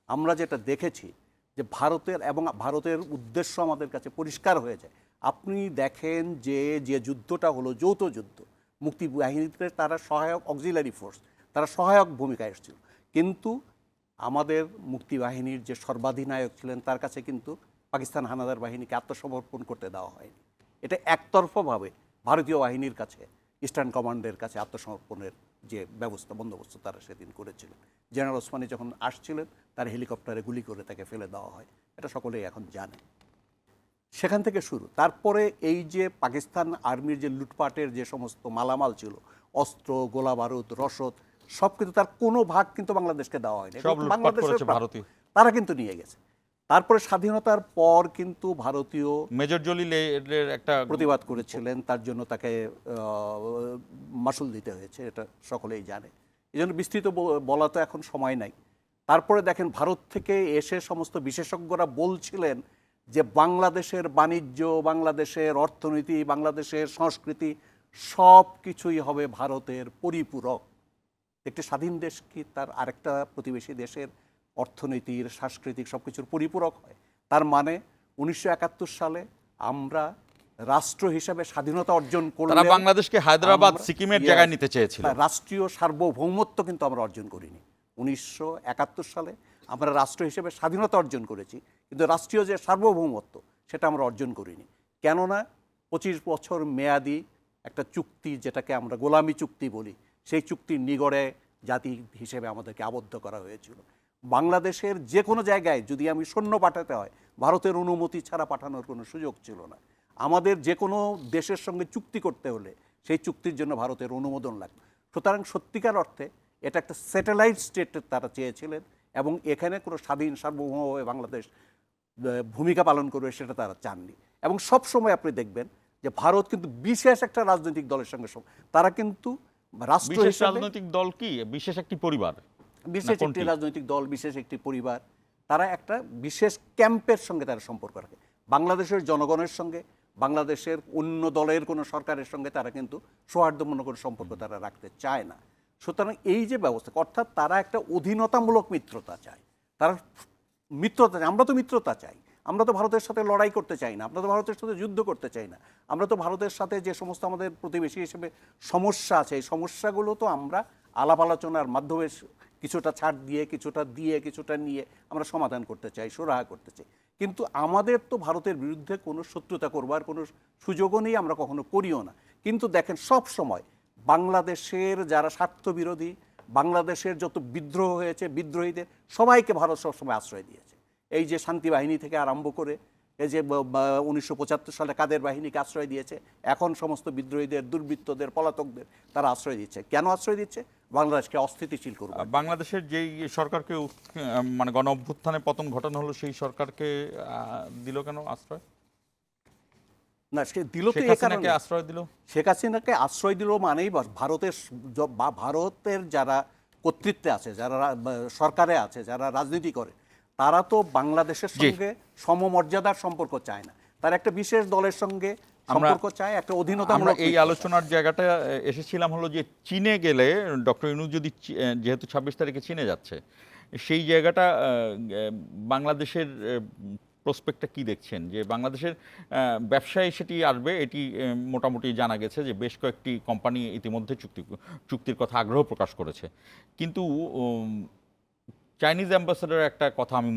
আমরা যেটা দেখেছি যে ভারতের উদ্দেশ্য আমাদের কাছে পরিষ্কার হয়ে যায়। আপনি দেখেন যে যুদ্ধটা হলো যৌথ যুদ্ধ, মুক্তি বাহিনীতে তারা সহায়ক অক্সিলারি ফোর্স, তারা সহায়ক ভূমিকায় এসেছিল, কিন্তু আমাদের মুক্তি বাহিনীর যে সর্বাধিনায়ক ছিলেন তার কাছে কিন্তু পাকিস্তান হানাদার বাহিনীকে আত্মসমর্পণ করতে দেওয়া হয়নি। এটা একতরফাভাবে ভারতীয় বাহিনীর কাছে, ইস্টার্ন কমান্ডের কাছে আত্মসমর্পণের যে বন্দোবস্ত তারা সেদিন করেছিলেন। জেনারেল ওসমানী যখন আসছিলেন, তার হেলিকপ্টারে গুলি করে তাকে ফেলে দেওয়া হয়, এটা সকলেই এখন জানে। সেখান থেকে শুরু। তারপরে এই যে পাকিস্তান আর্মির যে লুটপাটের যে সমস্ত মালামাল ছিল, অস্ত্র, গোলা বারুদ, রসদ, সব কিন্তু তার কোনো ভাগ কিন্তু বাংলাদেশকে দেওয়া হয়নি, সব লুটপাট বাংলাদেশের করেছে প্রাপ্য। ভারতীয়। তারা কিন্তু নিয়ে গেছে। তারপরে স্বাধীনতার পর কিন্তু ভারতীয় মেজর জলিলের একটা প্রতিবাদ করেছিলেন, তার জন্য তাকে মাসুল দিতে হয়েছে, এটা সকলেই জানে। এই জন্য বিস্তৃত বলা তো এখন সময় নাই। তারপরে দেখেন ভারত থেকে এসে সমস্ত বিশেষজ্ঞরা বলছিলেন যে বাংলাদেশের বাণিজ্য, বাংলাদেশের অর্থনীতি, বাংলাদেশের সংস্কৃতি সব কিছুই হবে ভারতের পরিপূরক। একটি স্বাধীন দেশ কি তার আরেকটা প্রতিবেশী দেশের অর্থনীতির, সাংস্কৃতিক সব কিছুর পরিপূরক হয়? তার মানে 1971 সালে আমরা রাষ্ট্র হিসাবে স্বাধীনতা অর্জন করলে তারা বাংলাদেশকে হায়দ্রাবাদ, সিকিমের জায়গায় নিতে চেয়েছিল। রাষ্ট্রীয় সার্বভৌমত্ব কিন্তু আমরা অর্জন করিনি। 1971 সালে আমরা রাষ্ট্র হিসেবে স্বাধীনতা অর্জন করেছি, কিন্তু রাষ্ট্রীয় যে সার্বভৌমত্ব সেটা আমরা অর্জন করিনি। কেননা 25 বছর মেয়াদি একটা চুক্তি, যেটাকে আমরা গোলামি চুক্তি বলি, সেই চুক্তির নিগড়ে জাতি হিসেবে আমাদেরকে আবদ্ধ করা হয়েছিল। বাংলাদেশের যে কোনো জায়গায় যদি আমি সৈন্য পাঠাতে হয়, ভারতের অনুমতি ছাড়া পাঠানোর কোনো সুযোগ ছিল না। আমাদের যে কোনো দেশের সঙ্গে চুক্তি করতে হলে সেই চুক্তির জন্য ভারতের অনুমোদন লাগবে। সুতরাং সত্যিকার অর্থে এটা একটা স্যাটেলাইট স্টেট তারা চেয়েছিলেন, এবং এখানে কোনো স্বাধীন সার্বভৌমভাবে বাংলাদেশ ভূমিকা পালন করবে সেটা তারা চাননি। এবং সব সময় আপনি দেখবেন যে ভারত কিন্তু বিশেষ একটা রাজনৈতিক দলের সঙ্গে তারা কিন্তু রাষ্ট্র বিশেষ হিসেবে রাজনৈতিক দল কি বিশেষ একটি পরিবার, বিশেষ একটি রাজনৈতিক দল, বিশেষ একটি পরিবার, তারা একটা বিশেষ ক্যাম্পের সঙ্গে তারা সম্পর্ক রাখে। বাংলাদেশের জনগণের সঙ্গে, বাংলাদেশের অন্য দলের কোনো সরকারের সঙ্গে তারা কিন্তু সৌহার্দ্যপূর্ণ কোনো সম্পর্ক তারা রাখতে চায় না। সুতরাং এই যে ব্যবস্থা, অর্থাৎ তারা একটা অধীনতামূলক মিত্রতা চায়, তারা মিত্রতা চাই, আমরা তো মিত্রতা চাই। আমরা তো ভারতের সাথে লড়াই করতে চাই না, আমরা তো ভারতের সাথে যুদ্ধ করতে চাই না। আমরা তো ভারতের সাথে যে সমস্ত আমাদের প্রতিবেশী হিসেবে সমস্যা আছে, এই সমস্যাগুলো তো আমরা আলাপ আলোচনার মাধ্যমে কিছুটা ছাড় দিয়ে কিছুটা নিয়ে আমরা সমাধান করতে চাই, সুরাহা করতে চাই। কিন্তু আমাদের তো ভারতের বিরুদ্ধে কোনো শত্রুতা করবার কোনো সুযোগও নেই, আমরা কখনো করিও না। কিন্তু দেখেন, সব সময় বাংলাদেশের যারা স্বার্থবিরোধী, বাংলাদেশের যত বিদ্রোহ হয়েছে, বিদ্রোহীদের সবাইকে ভারত সবসময় আশ্রয় দিয়েছে। এই যে শান্তি বাহিনী থেকে আরম্ভ করে এই যে 1975 সালে কাদের বাহিনীকে আশ্রয় দিয়েছে, এখন সমস্ত বিদ্রোহীদের, দুর্বৃত্তদের, পলাতকদের তারা আশ্রয় দিচ্ছে। কেন আশ্রয় দিচ্ছে? বাংলাদেশকে অস্থিতিশীল করবে। বাংলাদেশের যেই সরকারকে মানে গণ অভ্যুত্থানে পতন ঘটানো হলো, সেই সরকারকে দিল কেন আশ্রয়? না, সে দিল তো শেখ এই কারণে, হাসিনাকে আশ্রয় দিল। শেখ হাসিনাকে আশ্রয় দিল মানেই ভারতের যারা কর্তৃত্বে আছে, যারা সরকারে আছে, যারা রাজনীতি করে, তারা তো বাংলাদেশের সঙ্গে সমমর্যাদার সম্পর্ক চায় না। তার একটা বিশেষ দলের সঙ্গে সম্পর্ক চায়, একটা আমরা অধীনতামূলক। এই আলোচনার জায়গাটা এসেছিলাম হলো যে চীনে গেলে ডক্টর ইউনূস যদি যেহেতু 26 তারিখে চীনে যাচ্ছে, সেই জায়গাটা বাংলাদেশের প্রসপেক্টটা কি দেখছেন? যে বাংলাদেশের ব্যবসায় সেটি আসবে, এটি মোটামুটি জানা গেছে যে বেশ কয়েকটি কোম্পানি ইতিমধ্যে চুক্তির কথা আগ্রহ প্রকাশ করেছে। কিন্তু চাইনিজ অ্যাম্বাসেডর একটা কথা আমি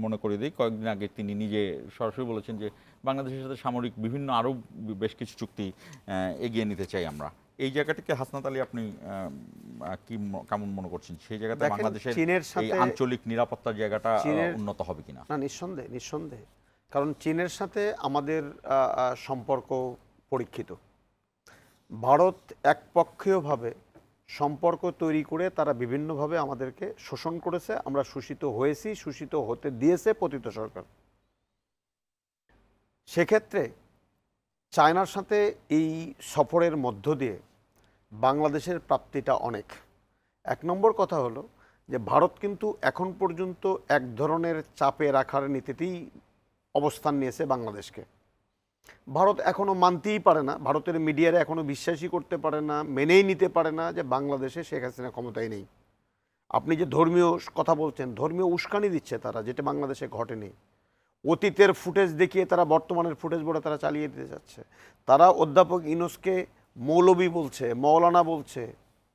মনে করে দিই, কয়েকদিন আগে তিনি নিজে সরাসরি বলেছেন যে বাংলাদেশের সাথে সামরিক বিভিন্ন আরও বেশ কিছু চুক্তি এগিয়ে নিতে চাই আমরা। এই জায়গাটাকে হাসনাত আলী আপনি কেমন মনে করছেন? সেই জায়গাতে দেখেন, বাংলাদেশের চীনের এই সাথে আঞ্চলিক নিরাপত্তার জায়গাটা উন্নত হবে কিনা? না, নিঃসন্দেহে। কারণ চীনের সাথে আমাদের সম্পর্ক পরীক্ষিত। ভারত একপক্ষীয়ভাবে সম্পর্ক তৈরি করে তারা বিভিন্নভাবে আমাদেরকে শোষণ করেছে, আমরা শোষিত হয়েছি, শোষিত হতে দিয়েছে পতিত সরকার। সেক্ষেত্রে চায়নার সাথে এই সফরের মধ্য দিয়ে বাংলাদেশের প্রাপ্তিটা অনেক। 1 নম্বর কথা হলো যে ভারত কিন্তু এখন পর্যন্ত এক ধরনের চাপে রাখার নীতিতেই অবস্থান নিয়েছে বাংলাদেশকে। ভারত এখনও মানতেই পারে না, ভারতের মিডিয়ারা এখনও বিশ্বাসই করতে পারে না, মেনেই নিতে পারে না যে বাংলাদেশে শেখ হাসিনা ক্ষমতায় নেই। আপনি যে ধর্মীয় কথা বলছেন, ধর্মীয় উস্কানি দিচ্ছে তারা, যেটা বাংলাদেশে ঘটেনি। অতীতের ফুটেজ দেখিয়ে তারা বর্তমানের ফুটেজ বলে তারা চালিয়ে দিতে যাচ্ছে। তারা অধ্যাপক ইউনূসকে মৌলবী বলছে, মৌলানা বলছে,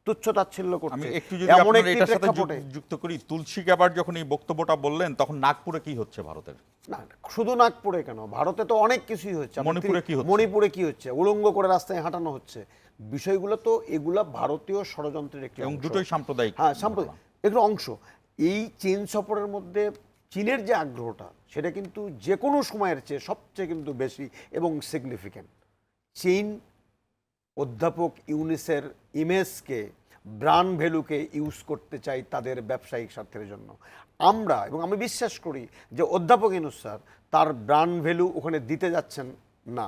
তুচ্ছ তাচ্ছিল্য আমি করছে। একটু যদি এমন আপনার একটি এটার সাথে প্রেক্ষাপটে যুক্ত করি, তুলসী গ্যাবার যখন এই বক্তব্যটা বললেন, তখন নাগপুরে কি হচ্ছে ভারতের? না, শুধু নাগপুরে কেন, ভারতে তো অনেক কিছুই হচ্ছে। মণিপুরে কি হচ্ছে? মণিপুরে কি হচ্ছে? উলঙ্গ করে রাস্তায় হাঁটানো হচ্ছে। বিষয়গুলো তো এগুলা ভারতীয় ষড়যন্ত্রের একটি এবং অংশ। দুটোই সাম্প্রদায়িক। হ্যাঁ, সাম্প্রদায়িক এগুলো অংশ। এই চীন সফরের মধ্যে চীনের যে আগ্রহটা, সেটা কিন্তু যে কোনো সময়ের চেয়ে সবচেয়ে কিন্তু বেশি এবং সিগনিফিক্যান্ট। চীন অধ্যাপক ইউনূসের ইমেজকে, ব্র্যান্ড ভ্যালুকে ইউজ করতে চাই তাদের ব্যবসায়িক স্বার্থের জন্য। আমরা, এবং আমি বিশ্বাস করি যে অধ্যাপক ইউনূস স্যার তার ব্র্যান্ড ভ্যালু ওখানে দিতে যাচ্ছেন না,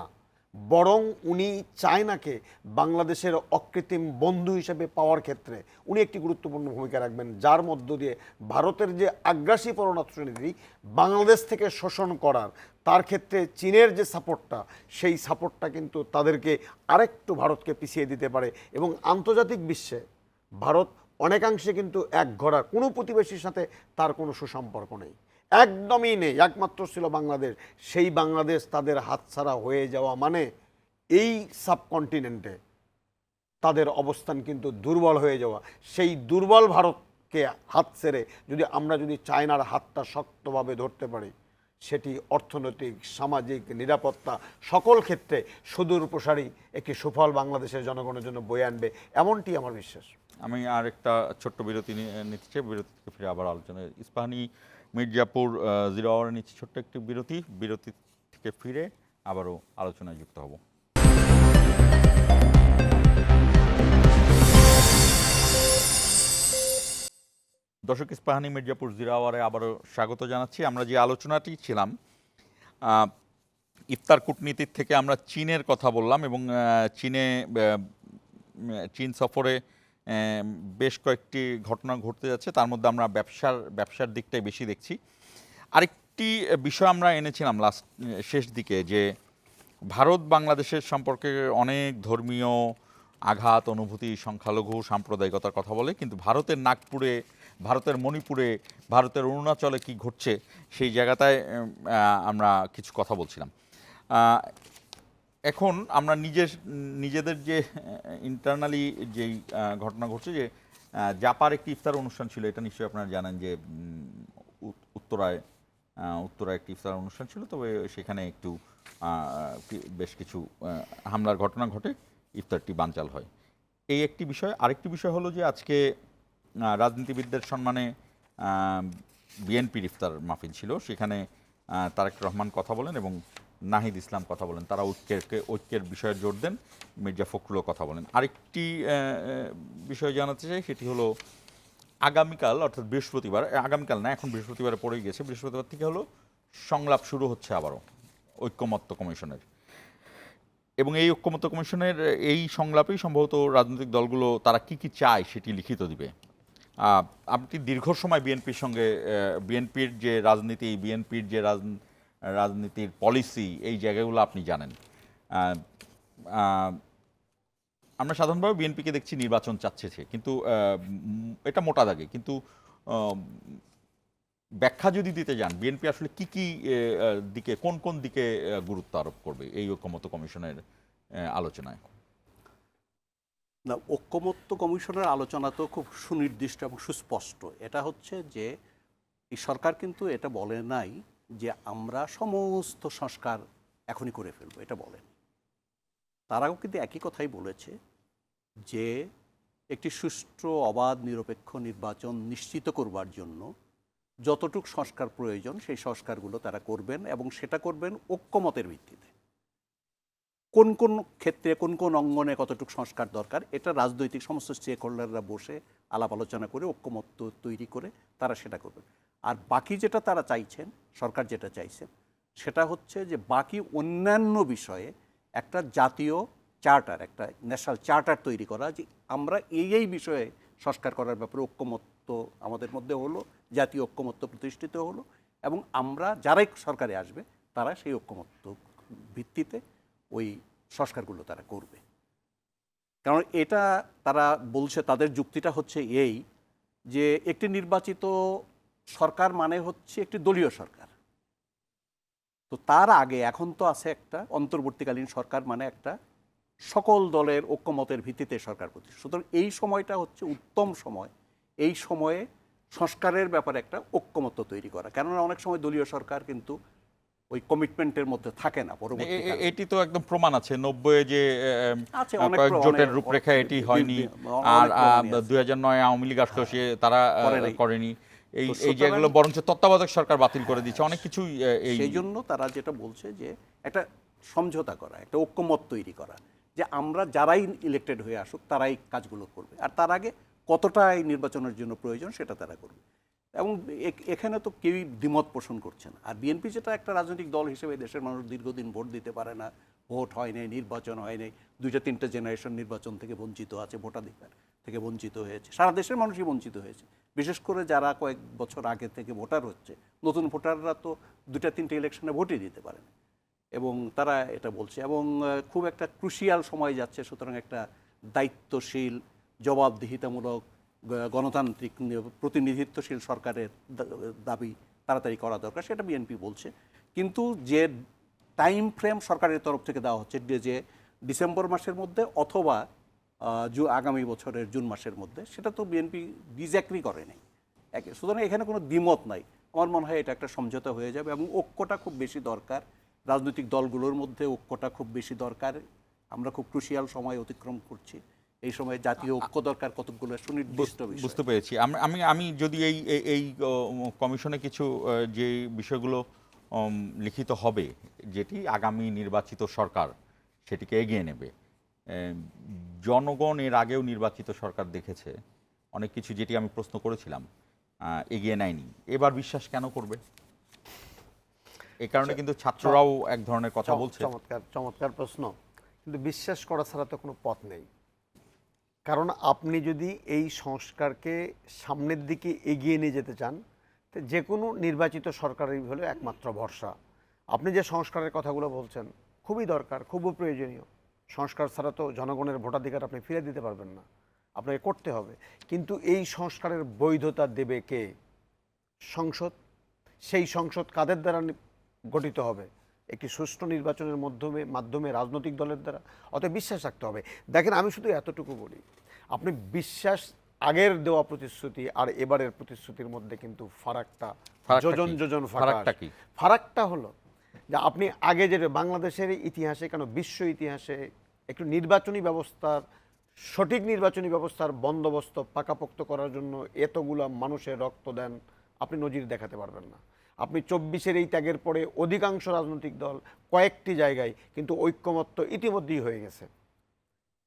বরং উনি চায়নাকে বাংলাদেশের অকৃত্রিম বন্ধু হিসেবে পাওয়ার ক্ষেত্রে উনি একটি গুরুত্বপূর্ণ ভূমিকা রাখবেন, যার মধ্য দিয়ে ভারতের যে আগ্রাসী পররাষ্ট্রনীতি বাংলাদেশ থেকে শোষণ করার, তার ক্ষেত্রে চীনের যে সাপোর্টটা, সেই সাপোর্টটা কিন্তু তাদেরকে আরেকটু ভারতকে পিছিয়ে দিতে পারে। এবং আন্তর্জাতিক বিশ্বে ভারত অনেকাংশে কিন্তু একঘরা, কোনো প্রতিবেশীর সাথে তার কোনো সুসম্পর্ক নেই, একদমই নেই। একমাত্র ছিল বাংলাদেশ। সেই বাংলাদেশ তাদের হাতছাড়া হয়ে যাওয়া মানে এই সাবকন্টিনেন্টে তাদের অবস্থান কিন্তু দুর্বল হয়ে যাওয়া। সেই দুর্বল ভারতকে হাত ছেড়ে আমরা যদি চায়নার হাতটা শক্তভাবে ধরতে পারি, সেটি অর্থনৈতিক, সামাজিক, নিরাপত্তা সকল ক্ষেত্রে সুদূর প্রসারী একটি সুফল বাংলাদেশের জনগণের জন্য বয়ে আনবে, এমনটি আমার বিশ্বাস। আমি আর একটা ছোট্ট বিরতি নিতে চাই, বিরতি থেকে ফিরে আবার আলোচনায়। ইস্পাহানি মির্জাপুর 0 আওয়ারে নিচ্ছে ছোট্ট একটি বিরতি থেকে ফিরে আবারও আলোচনায় যুক্ত হব। দর্শক, ইস্পাহানি মির্জাপুর 0 আওয়ারে আবারও স্বাগত জানাচ্ছি। আমরা যে আলোচনাটি ছিলাম, ইফতার কূটনীতির থেকে আমরা চীনের কথা বললাম, এবং চীন সফরে বেশ কয়েকটি ঘটনা ঘটতে যাচ্ছে, তার মধ্যে আমরা ব্যবসার দিকটাই বেশি দেখছি। আরেকটি বিষয় আমরা এনেছিলাম শেষ দিকে, যে ভারত বাংলাদেশের সম্পর্কে অনেক ধর্মীয় আঘাত, অনুভূতি, সংখ্যালঘু সাম্প্রদায়িকতার কথা বলে, কিন্তু ভারতের নাগপুরে ভারতের মণিপুরে, ভারতের অরুণাচলে কি ঘটছে সেই জায়গাটায় আমরা কিছু কথা বলছিলাম। এখন আমরা নিজেদের যে ইন্টারনালি যেই ঘটনা ঘটছে, যে জাপার একটি ইফতার অনুষ্ঠান ছিল, এটা নিশ্চয়ই আপনারা জানেন যে উত্তরায় একটি ইফতার অনুষ্ঠান ছিল, তবে সেখানে একটু বেশ কিছু হামলার ঘটনা ঘটে, ইফতারটি বানচাল হয়। এই একটি বিষয়। আরেকটি বিষয় হলো যে আজকে রাজনীতিবিদদের সম্মানে বিএনপির ইফতার মাহফিল ছিল, সেখানে তারেক রহমান কথা বলেন এবং নাহিদ ইসলাম কথা বলেন, তারা ঐক্যের বিষয়ে জোর দেন, মির্জা ফখরুলও কথা বলেন। আরেকটি বিষয় জানাতে চাই, সেটি হলো আগামীকাল, অর্থাৎ বৃহস্পতিবার, আগামীকাল না, এখন বৃহস্পতিবারে পড়ে গেছে, বৃহস্পতিবার থেকে হলো সংলাপ শুরু হচ্ছে আবারও ঐক্যমত্য কমিশনের। এবং এই ঐক্যমত্য কমিশনের এই সংলাপেই সম্ভবত রাজনৈতিক দলগুলো তারা কি কি চায় সেটি লিখিত দিবে। আপনি দীর্ঘ সময় বিএনপির সঙ্গে, বিএনপির যে রাজনীতি, বিএনপির যে রাজনীতির পলিসি, এই জায়গাগুলো আপনি জানেন। আমরা সাধারণভাবে বিএনপিকে দেখছি নির্বাচন চাচ্ছে সে, কিন্তু এটা মোটা দাগে, কিন্তু ব্যাখ্যা যদি দিতে যান, বিএনপি আসলে কি কি দিকে, কোন কোন দিকে গুরুত্ব আরোপ করবে এই ঐক্যমত্য কমিশনের আলোচনায়? না, ঐক্যমত্য কমিশনের আলোচনা তো খুব সুনির্দিষ্ট এবং সুস্পষ্ট। এটা হচ্ছে যে এই সরকার কিন্তু এটা বলে নাই যে আমরা সমস্ত সংস্কার এখনই করে ফেলবো, এটা বলেন। তারাও কিন্তু একই কথাই বলেছে যে একটি সুষ্ঠু, অবাধ, নিরপেক্ষ নির্বাচন নিশ্চিত করবার জন্য যতটুক সংস্কার প্রয়োজন সেই সংস্কারগুলো তারা করবেন, এবং সেটা করবেন ঐক্যমতের ভিত্তিতে। কোন কোন ক্ষেত্রে, কোন কোন অঙ্গনে কতটুকু সংস্কার দরকার, এটা রাজনৈতিক সমস্ত স্টেক হোল্ডাররা বসে আলাপ আলোচনা করে ঐক্যমত্য তৈরি করে তারা সেটা করবেন। আর বাকি যেটা তারা চাইছেন, সরকার যেটা চাইছেন, সেটা হচ্ছে যে বাকি অন্যান্য বিষয়ে একটা জাতীয় চার্টার, একটা ন্যাশনাল চার্টার তৈরি করা, যে আমরা এই বিষয়ে সংস্কার করার ব্যাপারে ঐক্যমত্য আমাদের মধ্যে হলো, জাতীয় ঐক্যমত্য প্রতিষ্ঠিত হলো, এবং আমরা যারাই সরকারে আসবে তারা সেই ঐক্যমত্য ভিত্তিতে ওই সংস্কারগুলো তারা করবে। কারণ এটা তারা বলছে, তাদের যুক্তিটা হচ্ছে এই যে একটি নির্বাচিত সরকার মানে হচ্ছে একটি দলীয় সরকার। তো তার আগে এখন তো আছে একটা অন্তর্বর্তীকালীন সরকার, মানে একটা সকল দলের ঐক্যমতের ভিত্তিতে সরকার প্রতিষ্ঠা। সুতরাং এই সময়টা হচ্ছে উত্তম সময়, এই সময়ে সংস্কারের ব্যাপারে একটা ঐক্যমত্য তৈরি করা। কেননা অনেক সময় দলীয় সরকার কিন্তু ওই কমিটমেন্টের মধ্যে থাকে না পরবর্তীকালে। এটি তো একম প্রমাণ আছে, 90-এ যে আছে অনেক জোটের রূপরেখা এটি হয়নি, আর 2009 আওয়ামী লীগ আসলো, সে তারা করেনি, এই জায়গাগুলো বরঞ্চ তত্ত্বাবধায়ক সরকার বাতিল করে দিচ্ছে অনেক কিছুই। সেই জন্য তারা যেটা বলছে যে একটা সমঝোতা করা, একটা ঐক্যমত তৈরি করা, যে আমরা যারাই ইলেক্টেড হয়ে আসুক তারাই কাজগুলো করবে, আর তার আগে কতটা এই নির্বাচনের জন্য প্রয়োজন সেটা তারা করবে। এবং এখানে তো কেউই দ্বিমত পোষণ করছে না। আর বিএনপি যেটা একটা রাজনৈতিক দল হিসেবে দেশের মানুষ দীর্ঘদিন ভোট দিতে পারে না, ভোট হয় নাই, নির্বাচন হয় নাই, 2-3 জেনারেশন নির্বাচন থেকে বঞ্চিত আছে, ভোটাধিকার থেকে বঞ্চিত হয়েছে, সারা দেশের মানুষই বঞ্চিত হয়েছে। বিশেষ করে যারা কয়েক বছর আগে থেকে ভোটার হচ্ছে, নতুন ভোটাররা তো 2-3 ইলেকশনে ভোটই দিতে পারে না, এবং তারা এটা বলছে। এবং খুব একটা ক্রুশিয়াল সময় যাচ্ছে, সুতরাং একটা দায়িত্বশীল, জবাবদিহিতামূলক, গণতান্ত্রিক, প্রতিনিধিত্বশীল সরকারের দাবি তাড়াতাড়ি করা দরকার, সেটা বিএনপি বলছে। কিন্তু যে টাইম ফ্রেম সরকারের তরফ থেকে দেওয়া হচ্ছে, যে ডিসেম্বর মাসের মধ্যে অথবা আগামী বছরের জুন মাসের মধ্যে, সেটা তো বিএনপি ডিসএগ্রি করে নাই। সুতরাং এখানে কোনো দ্বিমত নাই। আমার মনে হয় এটা একটা সমঝোতা হয়ে যাবে, এবং ঐক্যটা খুব বেশি দরকার, রাজনৈতিক দলগুলোর মধ্যে ঐক্যটা খুব বেশি দরকার। আমরা খুব ক্রুশিয়াল সময় অতিক্রম করছি, এই সময় জাতীয় ঐক্য দরকার কতগুলো সুনির্দিষ্ট বিষয়। বুঝতে পেরেছি। আমি যদি এই কমিশনে কিছু যে বিষয়গুলো লিখিত হবে, যেটি আগামী নির্বাচিত সরকার সেটিকে এগিয়ে নেবে। জনগণ এর আগেও নির্বাচিত সরকার দেখেছে অনেক কিছু, যেটি আমি প্রশ্ন করেছিলাম, এগিয়ে নেয়নি। এবার বিশ্বাস কেন করবে? এই কারণে কিন্তু ছাত্ররাও এক ধরনের কথা বলছে। চমৎকার প্রশ্ন। কিন্তু বিশ্বাস করা ছাড়া তো কোনো পথ নেই। কারণ আপনি যদি এই সংস্কারকে সামনের দিকে এগিয়ে নিয়ে যেতে চান, তো যে কোনো নির্বাচিত সরকারই হলো একমাত্র ভরসা। আপনি যে সংস্কারের কথাগুলো বলছেন খুবই দরকার, খুবই প্রয়োজনীয়। সংস্কার ছাড়া তো জনগণের ভোটাধিকার আপনি ফিরে দিতে পারবেন না। আপনাকে করতে হবে। কিন্তু এই সংস্কারের বৈধতা দেবে কে? সংসদ। সেই সংসদ কাদের দ্বারা গঠিত হবে? একটি সুষ্ঠু নির্বাচনের মাধ্যমে রাজনৈতিক দলের দ্বারা। অতএব বিশ্বাস রাখতে হবে। দেখেন, আমি শুধু এতটুকু বলি, আপনি বিশ্বাস, আগের দেওয়া প্রতিশ্রুতি আর এবারের প্রতিশ্রুতির মধ্যে কিন্তু ফারাকটা যোজন যোজন ফারাকটা কি? ফারাকটা হলো যে আপনি আগে যেটা বাংলাদেশের ইতিহাসে, কেন বিশ্ব ইতিহাসে একটু নির্বাচনী ব্যবস্থার, সঠিক নির্বাচনী ব্যবস্থার বন্দোবস্ত পাকাপোক্ত করার জন্য এতগুলা মানুষের রক্ত দেন, আপনি নজির দেখাতে পারবেন না। আপনি 24-এর এই ত্যাগের পরে অধিকাংশ রাজনৈতিক দল কয়েকটি জায়গায় কিন্তু ঐক্যমত্য ইতিমধ্যেই হয়ে গেছে।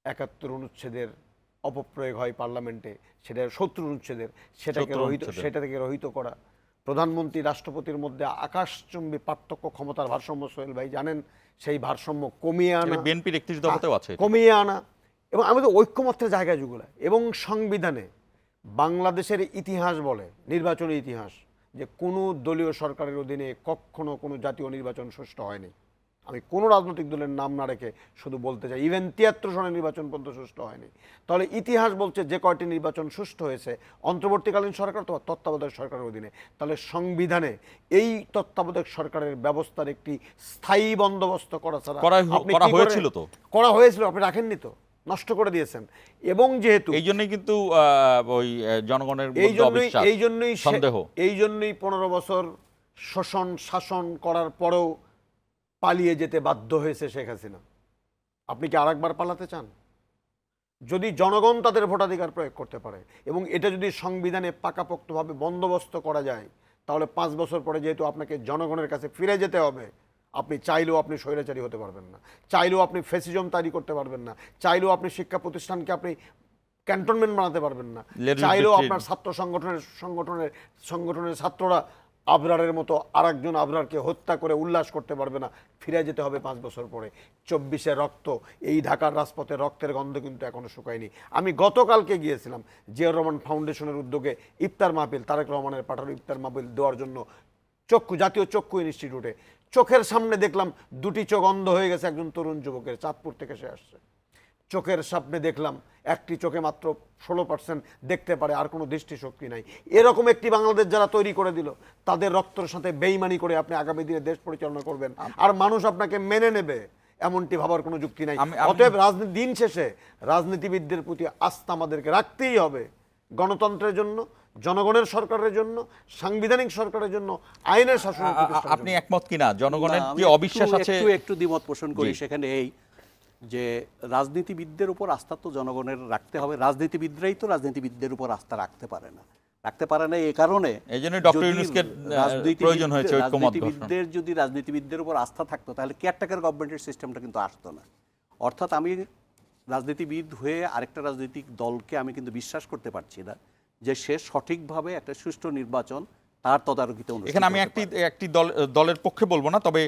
71 অনুচ্ছেদের অপপ্রয়োগ হয় পার্লামেন্টে, সেটা 70 অনুচ্ছেদের, সেটা থেকে রহিত করা। প্রধানমন্ত্রী রাষ্ট্রপতির মধ্যে আকাশচুম্বী পার্থক্য ক্ষমতার ভারসাম্য, সোহেল ভাই জানেন, সেই ভারসাম্য কমিয়ে আনা, বিএনপির 31 দফাতেও আছে, কমিয়ে আনা, এবং আমাদের ঐক্যমত্যের জায়গা যেগুলো, এবং সংবিধানে বাংলাদেশের ইতিহাস বলে, নির্বাচনী ইতিহাস, যে কোনো দলীয় সরকারের অধীনে কখনো কোনো জাতীয় নির্বাচন সুষ্ঠু হয়নি। আমি কোনো রাজনৈতিক দলের নাম না রেখে শুধু বলতে চাই, ইভেন 73 সনের নির্বাচন পর্যন্ত সুষ্ঠু হয়নি। তাহলে ইতিহাস বলছে যে কয়টি নির্বাচন সুষ্ঠু হয়েছে অন্তর্বর্তীকালীন সরকার অথবা তত্ত্বাবধায়ক সরকারের অধীনে, তাহলে সংবিধানে এই তত্ত্বাবধায়ক সরকারের ব্যবস্থার একটি স্থায়ী বন্দোবস্ত করা ছাড়া আপনি করা হয়েছিল, তো করা হয়েছিল, আপনি রাখেননি, তো নষ্ট করে দিয়েছেন। এবং যেহেতু এই জন্যই কিন্তু ওই জনগণের এই জন্যই 15 বছর শোষণ শাসন করার পরেও পালিয়ে যেতে বাধ্য হয়েছে শেখ হাসিনা। আপনি কি আরেকবার পালাতে চান? যদি জনগণ তাদের ভোটাধিকার প্রয়োগ করতে পারে এবং এটা যদি সংবিধানে পাকাপোক্তভাবে বন্দোবস্ত করা যায়, তাহলে 5 বছর পরে যেহেতু আপনাকে জনগণের কাছে ফিরে যেতে হবে, আপনি চাইলেও আপনি স্বৈরাচারী হতে পারবেন না, চাইলেও আপনি ফ্যাসিজম তৈরি করতে পারবেন না, চাইলেও আপনি শিক্ষা প্রতিষ্ঠানকে আপনি ক্যান্টনমেন্ট বানাতে পারবেন না, চাইলেও আপনার ছাত্র সংগঠনের ছাত্ররা আবরারের মতো আরেকজন আবরারকে হত্যা করে উল্লাস করতে পারবে না। ফিরে যেতে হবে 5 বছর পরে। 24-এর রক্ত, এই ঢাকার রাজপথে রক্তের গন্ধ কিন্তু এখনো শুকায়নি। আমি গতকালকে গিয়েছিলাম জিয়াউর রহমান ফাউন্ডেশনের উদ্যোগে ইফতার মাহফিল, তারেক রহমানের পাঠানো ইফতার মাহফিল দেওয়ার জন্য জাতীয় চক্ষু ইনস্টিটিউটে। চোখের সামনে দেখলাম 2টি চোখ অন্ধ হয়ে গেছে একজন তরুণ যুবকের, চাঁদপুর থেকে সে আসছে। চোখের সামনে দেখলাম একটি চোখে মাত্র 16% দেখতে পারে, আর কোনো দৃষ্টিশক্তি নাই। এরকম একটি বাংলাদেশ যারা তৈরি করে দিল, তাদের রক্তের সাথে বেইমানি করে আপনি আগামী দিনে দেশ পরিচালনা করবেন আর মানুষ আপনাকে মেনে নেবে, এমনটি ভাবার কোনো যুক্তি নাই। অতএব দিন শেষে রাজনীতিবিদদের প্রতি আস্থা আমাদেরকে রাখতেই হবে, গণতন্ত্রের জন্য, জনগণের সরকারের জন্য, সাংবিধানিক সরকারের জন্য, আইনের শাসন। আপনি একমত কিনা? জনগণের কি অবিশ্বাস আছে? একটু দ্বিমত পোষণ করি সেখানে, এই যে রাজনীতিবিদদের উপর আস্থা তো জনগণের রাখতে হবে। রাজনীতিবিদরাই তো রাজনীতিবিদদের উপর আস্থা রাখতে পারে না এই কারণে রাজনীতিবিদদের যদি রাজনীতিবিদদের উপর আস্থা থাকতো, তাহলে কেয়ারটেকার গভর্নমেন্টের সিস্টেমটা কিন্তু আসতো না। অর্থাৎ আমি রাজনীতিবিদ হয়ে আরেকটা রাজনৈতিক দলকে আমি কিন্তু বিশ্বাস করতে পারছি না যে সে সঠিকভাবে একটা সুষ্ঠু নির্বাচন তার তদারকিতে অনুষ্ঠিত। এখানে আমি একটি দলের পক্ষে বলবো না, তবে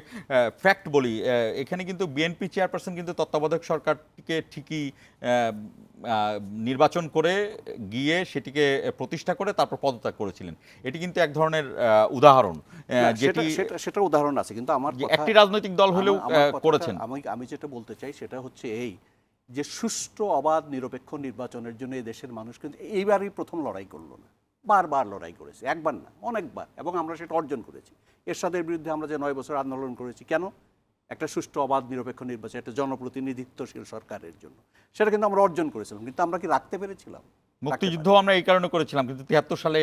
ফ্যাক্ট বলি। এখানে কিন্তু বিএনপি চেয়ারপারসন কিন্তু তত্ত্বাবধায়ক সরকারটিকে ঠিকই নির্বাচন করে গিয়ে সেটিকে প্রতিষ্ঠা করে তারপর পদত্যাগ করেছিলেন। এটি কিন্তু এক ধরনের উদাহরণ, সেটা উদাহরণ আছে, কিন্তু আমার একটি রাজনৈতিক দল হলেও করেছেন। আমি যেটা বলতে চাই সেটা হচ্ছে এই যে সুষ্ঠু অবাধ নিরপেক্ষ নির্বাচনের জন্য এই দেশের মানুষ কিন্তু এইবারই প্রথম লড়াই করলো না, বারবার লড়াই করেছে, একবার না অনেকবার, এবং আমরা সেটা অর্জন করেছি। এরশাদের বিরুদ্ধে আমরা যে 9 বছর আন্দোলন করেছি, কেন? একটা সুষ্ঠু অবাধ নিরপেক্ষ নির্বাচন, একটা জনপ্রতিনিধিত্বশীল সরকারের জন্য, সেটা কিন্তু আমরা অর্জন করেছিলাম। কিন্তু আমরা কি রাখতে পেরেছিলাম? মুক্তিযুদ্ধ আমরা এই কারণে করেছিলাম, কিন্তু 73 সালে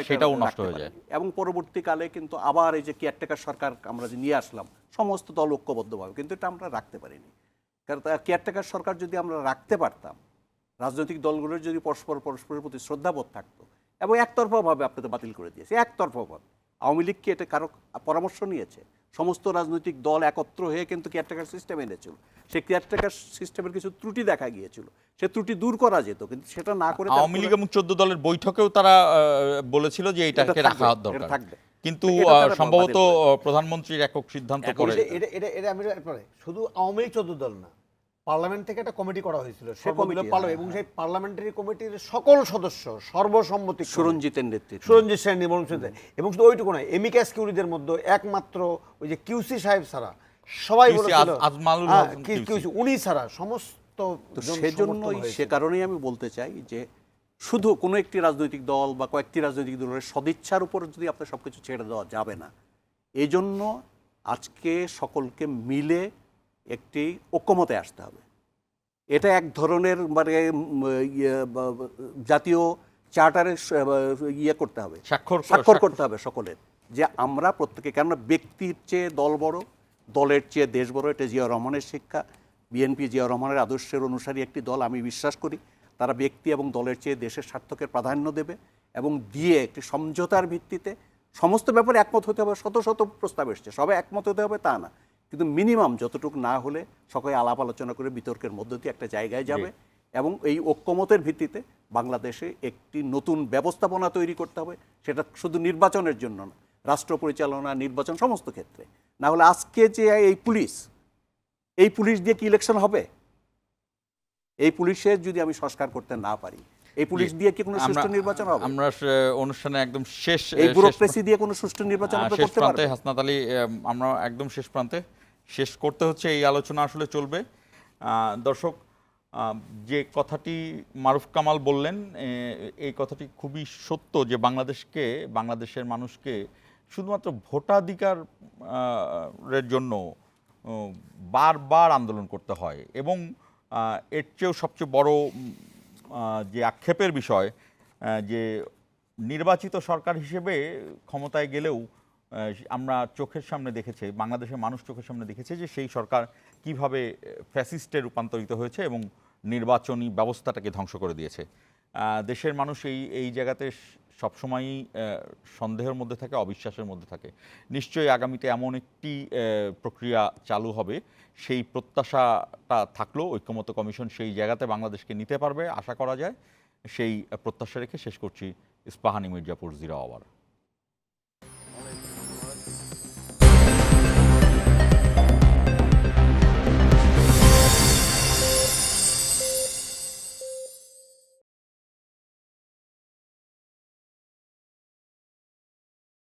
সেটাও নষ্ট হয়ে যায়। এবং পরবর্তীকালে কিন্তু আবার এই যে কেয়ারটেকার সরকার আমরা যে নিয়ে আসলাম সমস্ত দল ঐক্যবদ্ধভাবে, কিন্তু এটা আমরা রাখতে পারিনি। কারণ কেয়ারটেকার সরকার যদি আমরা রাখতে পারতাম, রাজনৈতিক দলগুলোর যদি পরস্পরের প্রতি শ্রদ্ধাবোধ থাকতো, এবং একতরফাভাবে আপনাদের বাতিল করে দিয়েছে, একতরফাভাবে। আওয়ামী লীগ কি এটা কারো পরামর্শ নিয়েছে? সমস্ত রাজনৈতিক দল একত্র হয়ে কিন্তু কেয়ারটেকার সিস্টেম এনেছিল। সেই কেয়ারটেকার সিস্টেমের কিছু ত্রুটি দেখা গিয়েছিল, সে ত্রুটি দূর করা যেত, কিন্তু সেটা না করে আওয়ামী লীগ এবং 14 দলের বৈঠকেও তারা বলেছিল যে এটাকে রাখা দরকার, কিন্তু সম্ভবত প্রধানমন্ত্রীর একক সিদ্ধান্ত পরে এটা আমি শুধু আওয়ামী লীগ 14 দল না, পার্লামেন্ট থেকে একটা কমিটি করা হয়েছিল, এবং সেই পার্লামেন্টারি কমিটির সকল সদস্য সর্বসম্মতি সুরঞ্জিতের নেতৃত্বে, এবং শুধু ওইটুকু নয়, এমিকাস কিউরিদের মধ্যে একমাত্র ওই যে কিউসি সাহেব ছাড়া সবাই বলেছিল, উনি ছাড়া সমস্ত তো জন সেজন্যই সমর্থন হয়েছে। সে কারণেই আমি বলতে চাই যে শুধু কোনো একটি রাজনৈতিক দল বা কয়েকটি রাজনৈতিক দলের সদিচ্ছার উপর যদি আপনার সব কিছু ছেড়ে দেওয়া যাবে না, এই জন্য আজকে সকলকে মিলে একটি ঐক্যমতে আসতে হবে। এটা এক ধরনের মানে জাতীয় চার্টারে ইয়ে করতে হবে, স্বাক্ষর করতে হবে সকলের, যে আমরা প্রত্যেকে, কেননা ব্যক্তির চেয়ে দল বড়, দলের চেয়ে দেশ বড়। এটা জিয়া রহমানের শিক্ষা। বিএনপি জিয়া রহমানের আদর্শের অনুসারী একটি দল, আমি বিশ্বাস করি তারা ব্যক্তি এবং দলের চেয়ে দেশের স্বার্থকে প্রাধান্য দেবে এবং দিয়ে একটি সমঝোতার ভিত্তিতে সমস্ত ব্যাপারে একমত হতে হবে। শত শত প্রস্তাব এসছে, সবাই একমত হতে হবে তা না, কিন্তু মিনিমাম যতটুকু না হলে সকলে আলাপ আলোচনা করে বিতর্কের মধ্য দিয়ে একটা জায়গায় যাবে এবং এই ঐক্যমতের ভিত্তিতে বাংলাদেশে একটি নতুন ব্যবস্থাপনা তৈরি করতে হবে। সেটা শুধু নির্বাচনের জন্য না, রাষ্ট্র পরিচালনা, নির্বাচন, সমস্ত ক্ষেত্রে। না হলে আজকে যে এই পুলিশ দিয়ে কি ইলেকশন হবে? এই পুলিশের যদি আমি সংস্কার করতে না পারি, এই পুলিশ দিয়ে কি কোনো সুষ্ঠু নির্বাচন হবে? আমরা অনুষ্ঠানে একদম শেষ এই ব্যুরোক্রেসি দিয়ে কোনো সুষ্ঠু নির্বাচন আপনি শেষ করতে প্রান্তে পারবেন? হাসনাত আলী, আমরা একদম শেষ প্রান্তে, শেষ করতে হচ্ছে। এই আলোচনা আসলে চলবে। দর্শক, যে কথাটি মারুফ কামাল বললেন, এই কথাটি খুবই সত্য যে বাংলাদেশের মানুষকে শুধুমাত্র ভোটাধিকারের জন্য বারবার আন্দোলন করতে হয় এবং এর চেয়েও সবচেয়ে বড় যে আক্ষেপের বিষয়, যে নির্বাচিত সরকার হিসেবে ক্ষমতায় গেলেও আমরা চোখের সামনে দেখেছি, বাংলাদেশের মানুষ চোখের সামনে দেখেছে যে সেই সরকার কিভাবে ফ্যাসিস্টে রূপান্তরিত হয়েছে এবং নির্বাচনী ব্যবস্থাটাকে ধ্বংস করে দিয়েছে। দেশের মানুষ এই জায়গাতে সবসময়ই সন্দেহের মধ্যে থাকে, অবিশ্বাসের মধ্যে থাকে। নিশ্চয়ই আগামীতে এমন একটি প্রক্রিয়া চালু হবে, সেই প্রত্যাশাটা থাকলেও ঐক্যমত্য কমিশন সেই জায়গাতে বাংলাদেশকে নিতে পারবে আশা করা যায়। সেই প্রত্যাশা রেখে শেষ করছি ইস্পাহানি মির্জাপুর 0 আওয়ার।